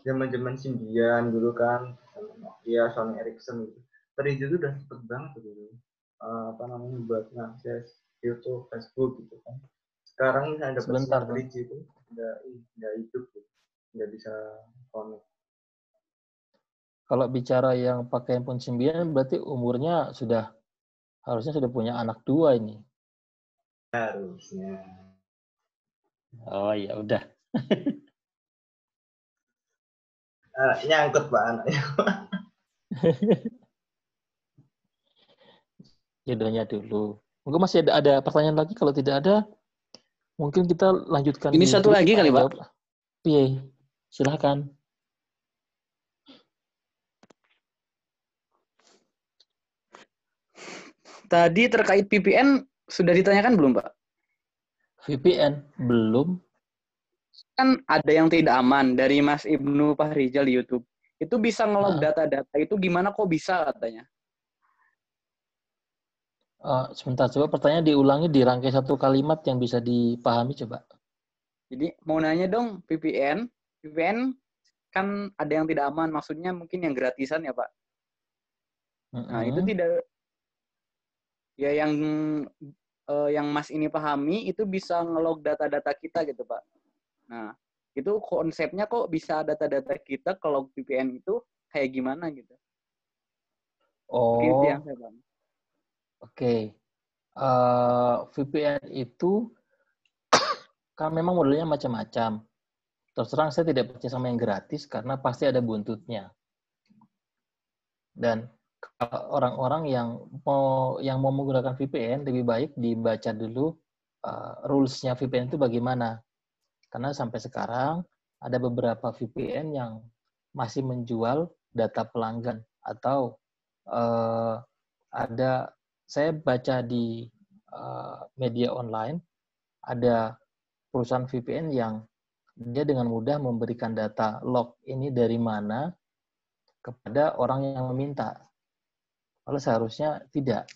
zaman Symbian dulu kan, Nokia, Sony Ericsson gitu. 3G itu udah cepet banget dulu. Buat ngakses YouTube, Facebook gitu kan. Sekarang misalnya dapat sinyal 3G itu nggak hidup gitu. Nggak bisa connect. Kalau bicara yang pakai handphone 9 berarti umurnya harusnya sudah punya anak 2 ini. Harusnya. Oh ya udah. Nyangkut Pak anaknya. Jodohnya dulu. Mungkin masih ada pertanyaan lagi. Kalau tidak ada, mungkin kita lanjutkan. Ini satu lagi kali, Pak. Iya, silahkan. Tadi terkait VPN sudah ditanyakan belum, Pak? VPN belum. Kan ada yang tidak aman dari Mas Ibnu Fahrizal di YouTube. Itu bisa ngelog data-data itu gimana kok bisa katanya? Sebentar, coba pertanyaan diulangi, dirangkai satu kalimat yang bisa dipahami coba. Jadi mau nanya dong, VPN kan ada yang tidak aman, maksudnya mungkin yang gratisan ya Pak. Nah itu tidak, ya yang Mas ini pahami itu bisa ngelog data-data kita gitu Pak. Nah itu konsepnya kok bisa data-data kita ke log VPN itu kayak gimana gitu? Mungkin itu yang saya paham. Oke. VPN itu kan memang modelnya macam-macam. Terus terang saya tidak percaya sama yang gratis karena pasti ada buntutnya. Dan orang-orang yang mau menggunakan VPN lebih baik dibaca dulu rules-nya VPN itu bagaimana. Karena sampai sekarang ada beberapa VPN yang masih menjual data pelanggan atau saya baca di media online ada perusahaan VPN yang dia dengan mudah memberikan data log ini dari mana kepada orang yang meminta. Kalau seharusnya tidak.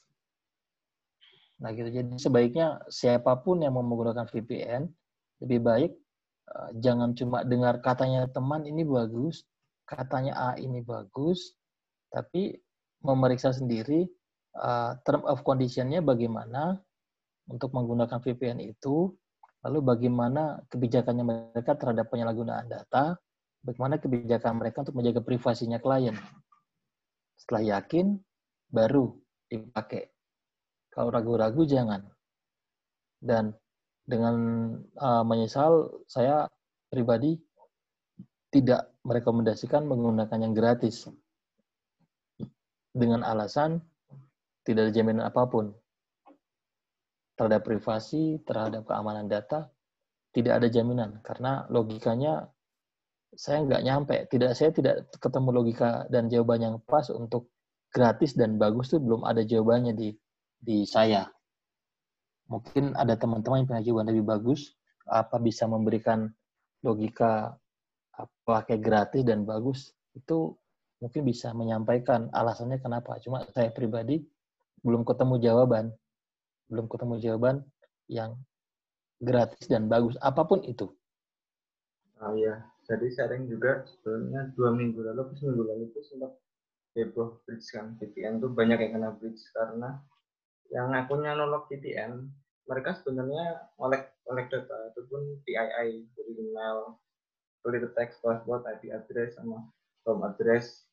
Nah gitu. Jadi sebaiknya siapapun yang mau menggunakan VPN lebih baik jangan cuma dengar katanya teman ini bagus, katanya A ini bagus, tapi memeriksa sendiri term of condition-nya bagaimana untuk menggunakan VPN itu, lalu bagaimana kebijakannya mereka terhadap penyalahgunaan data, bagaimana kebijakan mereka untuk menjaga privasinya klien. Setelah yakin, baru dipakai. Kalau ragu-ragu, jangan. Dan dengan menyesal, saya pribadi tidak merekomendasikan menggunakan yang gratis. Dengan alasan tidak ada jaminan apapun. Terhadap privasi, terhadap keamanan data, tidak ada jaminan. Karena logikanya saya nggak nyampe. Saya tidak ketemu logika dan jawaban yang pas untuk gratis dan bagus itu belum ada jawabannya di saya. Mungkin ada teman-teman yang punya jawaban lebih bagus, apa bisa memberikan logika pakai gratis dan bagus, itu mungkin bisa menyampaikan alasannya kenapa. Cuma saya pribadi belum ketemu jawaban yang gratis dan bagus, apapun itu. Iya, jadi sharing juga sebenarnya 2 minggu lalu, seminggu lalu itu sempat heboh bridge kan, VPN tuh banyak yang kena bridge karena yang akunnya nolak VPN, mereka sebenarnya oleh data ataupun PII dari email, query text, password, IP address sama home address,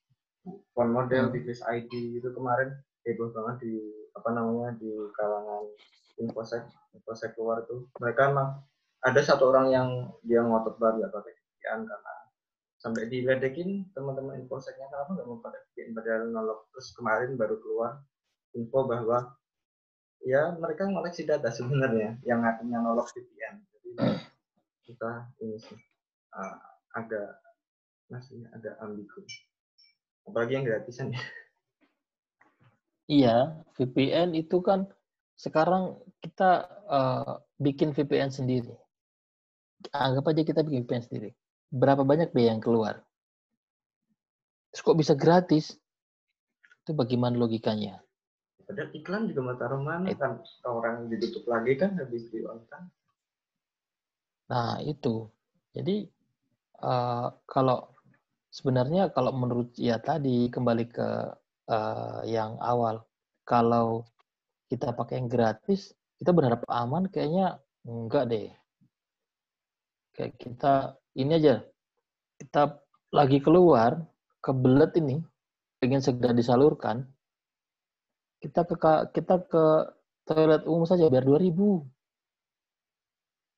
phone model, device ID itu kemarin heboh banget di di kalangan infosec luar tuh. Mereka emang ada satu orang yang dia ngotot banget nggak pakai VPN karena sampai diledekin teman-teman infosecnya kenapa nggak mau pakai VPN padahal nolok. Terus kemarin baru keluar info bahwa ya mereka ngoleksi data sebenarnya yang akunnya nolok VPN. Jadi kita ini sih agak ambigu. Apalagi yang gratisan ya. Iya, VPN itu kan sekarang kita bikin VPN sendiri. Anggap aja kita bikin VPN sendiri. Berapa banyak biaya yang keluar? Terus kok bisa gratis? Itu bagaimana logikanya? Padahal iklan juga mau taruh mana kan? Orang ditutup lagi kan habis di on kan? Nah, itu. Jadi, kalau sebenarnya kalau menurut ya tadi, kembali ke yang awal. Kalau kita pakai yang gratis, kita berharap aman, kayaknya enggak deh. Kayak kita, ini aja, kita lagi keluar, kebelet ini, pengen segera disalurkan, kita ke toilet umum saja biar 2.000.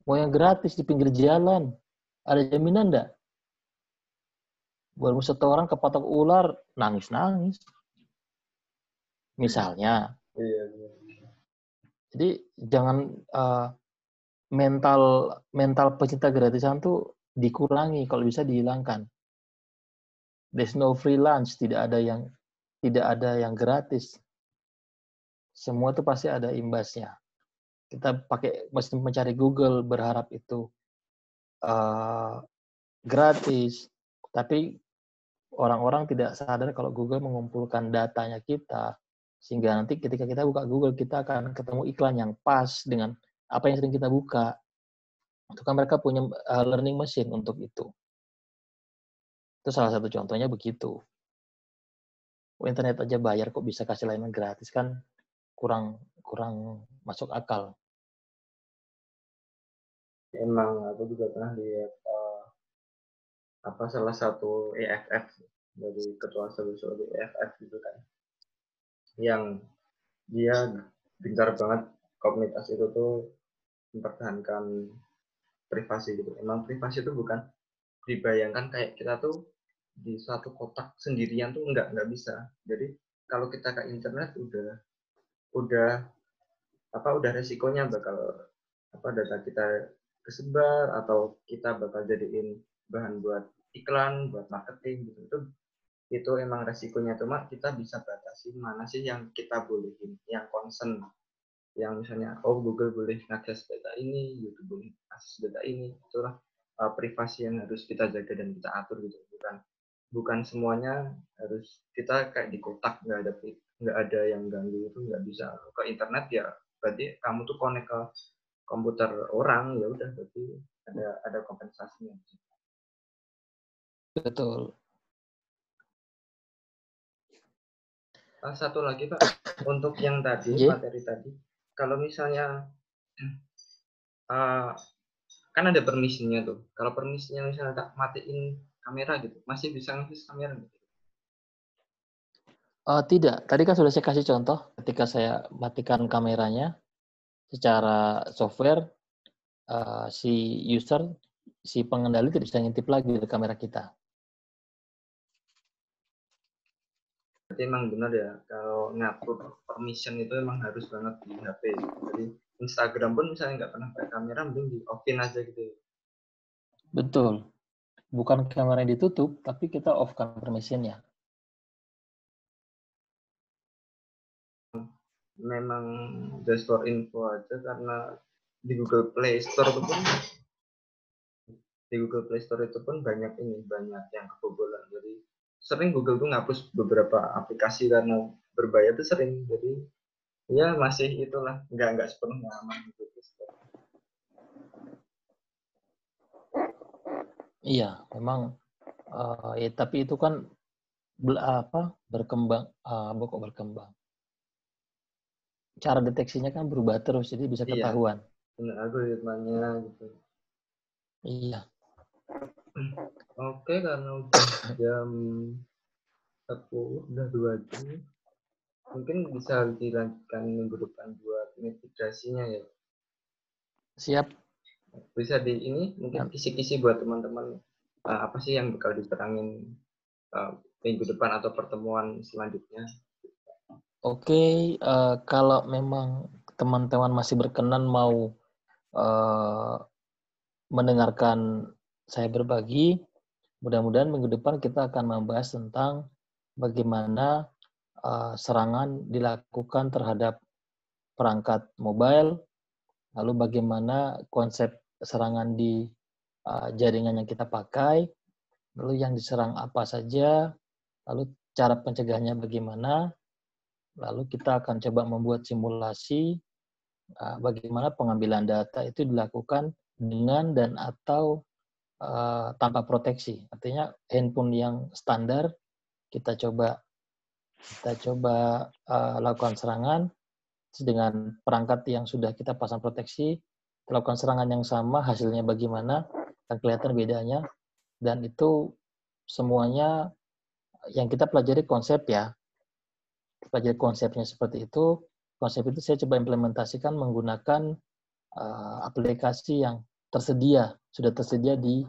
Mau yang gratis di pinggir jalan, ada jaminan enggak? Baru setoran kepatok ular, nangis-nangis. Misalnya. Iya. Jadi jangan mental pecinta gratisan tuh dikurangi, kalau bisa dihilangkan. There's no free lunch, tidak ada yang gratis. Semua tuh pasti ada imbasnya. Kita pakai mesin mencari Google berharap itu gratis, tapi orang-orang tidak sadar kalau Google mengumpulkan datanya kita, sehingga nanti ketika kita buka Google, kita akan ketemu iklan yang pas dengan apa yang sering kita buka. Itu kan mereka punya learning machine untuk itu. Itu salah satu contohnya begitu. Internet aja bayar kok bisa kasih layanan gratis, kan kurang masuk akal. Emang aku juga pernah lihat salah satu EFF dari ketua solusi EFF gitu kan, yang dia gencar banget komunitas itu tuh mempertahankan privasi gitu. Emang privasi itu bukan dibayangkan kayak kita tuh di suatu kotak sendirian tuh nggak bisa. Jadi kalau kita ke internet udah resikonya bakal data kita kesebar atau kita bakal jadiin bahan buat iklan, buat marketing gitu. Itu emang resikonya, cuma kita bisa batasi mana sih yang kita bolehin, yang concern, yang misalnya Google boleh ngakses data ini, YouTube boleh akses data ini. Itulah privasi yang harus kita jaga dan kita atur gitu. Bukan semuanya harus kita kayak di kotak, nggak ada yang ganggu, itu nggak bisa ke internet ya berarti kamu tuh connect ke komputer orang, ya udah berarti ada kompensasinya. Betul. Satu lagi Pak, untuk yang tadi materi tadi, kalau misalnya kan ada permisinya tuh, kalau permisinya misalnya tak matiin kamera gitu, masih bisa nge-fix kamera gitu? Tidak, tadi kan sudah saya kasih contoh ketika saya matikan kameranya secara software, si pengendali tidak bisa ngintip lagi ke kamera kita. Berarti emang benar ya, kalau ngatur permission itu emang harus banget di HP. Jadi Instagram pun misalnya nggak pernah pakai kamera, mending di off-in aja gitu. Betul. Bukan kamera yang ditutup, tapi kita off-kan permission-nya. Memang just for info aja, karena di Google Play Store itu pun banyak yang kebobolan. Jadi sering Google tuh ngapus beberapa aplikasi karena berbahaya tuh sering. Jadi ya masih itulah, nggak sepenuhnya aman gitu. Iya, memang tapi itu kan berkembang. Cara deteksinya kan berubah terus, jadi bisa ketahuan. Iya, algoritmanya gitu. Iya. Oke, karena udah jam 10, udah 2 jam. Mungkin bisa dilanjutkan minggu depan buat mitigasinya ya. Siap. Bisa mungkin kisi-kisi buat teman-teman apa sih yang bakal diterangin minggu depan atau pertemuan selanjutnya. Oke, kalau memang teman-teman masih berkenan mau mendengarkan saya berbagi, mudah-mudahan minggu depan kita akan membahas tentang bagaimana serangan dilakukan terhadap perangkat mobile, lalu bagaimana konsep serangan di jaringan yang kita pakai, lalu yang diserang apa saja, lalu cara pencegahannya bagaimana, lalu kita akan coba membuat simulasi bagaimana pengambilan data itu dilakukan dengan dan atau tanpa proteksi. Artinya handphone yang standar kita coba lakukan serangan dengan perangkat yang sudah kita pasang proteksi, lakukan serangan yang sama, hasilnya bagaimana, dan kelihatan bedanya. Dan itu semuanya yang kita pelajari konsep ya. Pelajari konsepnya seperti itu. Konsep itu saya coba implementasikan menggunakan aplikasi yang sudah tersedia di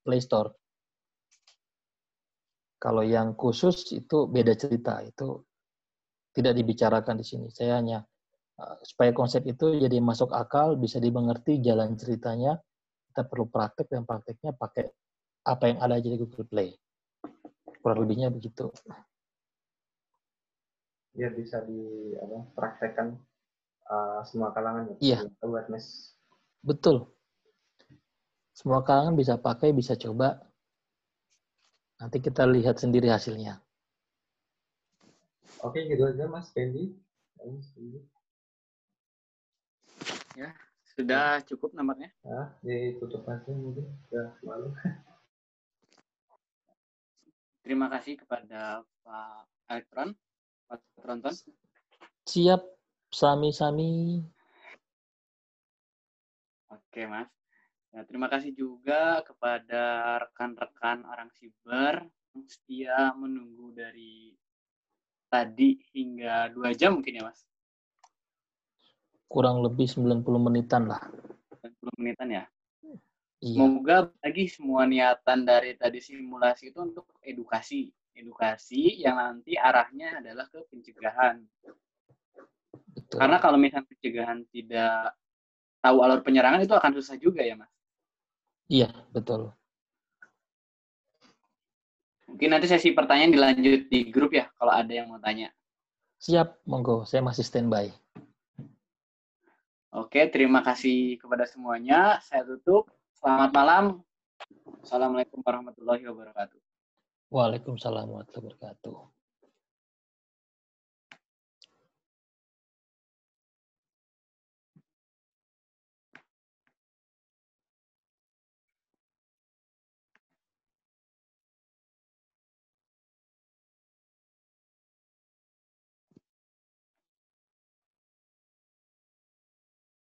Play Store. Kalau yang khusus itu beda cerita, itu tidak dibicarakan di sini. Saya hanya supaya konsep itu jadi masuk akal, bisa dimengerti jalan ceritanya, kita perlu praktek, dan prakteknya pakai apa yang ada aja di Google Play. Kurang lebihnya begitu. Biar bisa dipraktekkan semua kalangan. Iya. Awareness. Betul. Semua kalangan bisa pakai, bisa coba. Nanti kita lihat sendiri hasilnya. Oke, gitu aja Mas Fendi. Ya, sudah cukup nomornya. Ditutup aja mungkin. Ya, malu. Terima kasih kepada Pak Elektron, Pak Tronton. Siap, sami-sami. Oke, Mas. Ya, terima kasih juga kepada rekan-rekan orang siber yang setia menunggu dari tadi hingga 2 jam mungkin ya, Mas? Kurang lebih 90 menitan lah. 90 menitan ya? Iya. Semoga lagi semua niatan dari tadi simulasi itu untuk edukasi yang nanti arahnya adalah ke pencegahan. Betul. Karena kalau misalnya pencegahan tidak tahu alur penyerangan itu akan susah juga ya, Mas. Iya, betul. Mungkin nanti sesi pertanyaan dilanjut di grup ya, kalau ada yang mau tanya. Siap, monggo. Saya masih standby. Oke, terima kasih kepada semuanya. Saya tutup. Selamat malam. Assalamualaikum warahmatullahi wabarakatuh. Waalaikumsalam warahmatullahi wabarakatuh.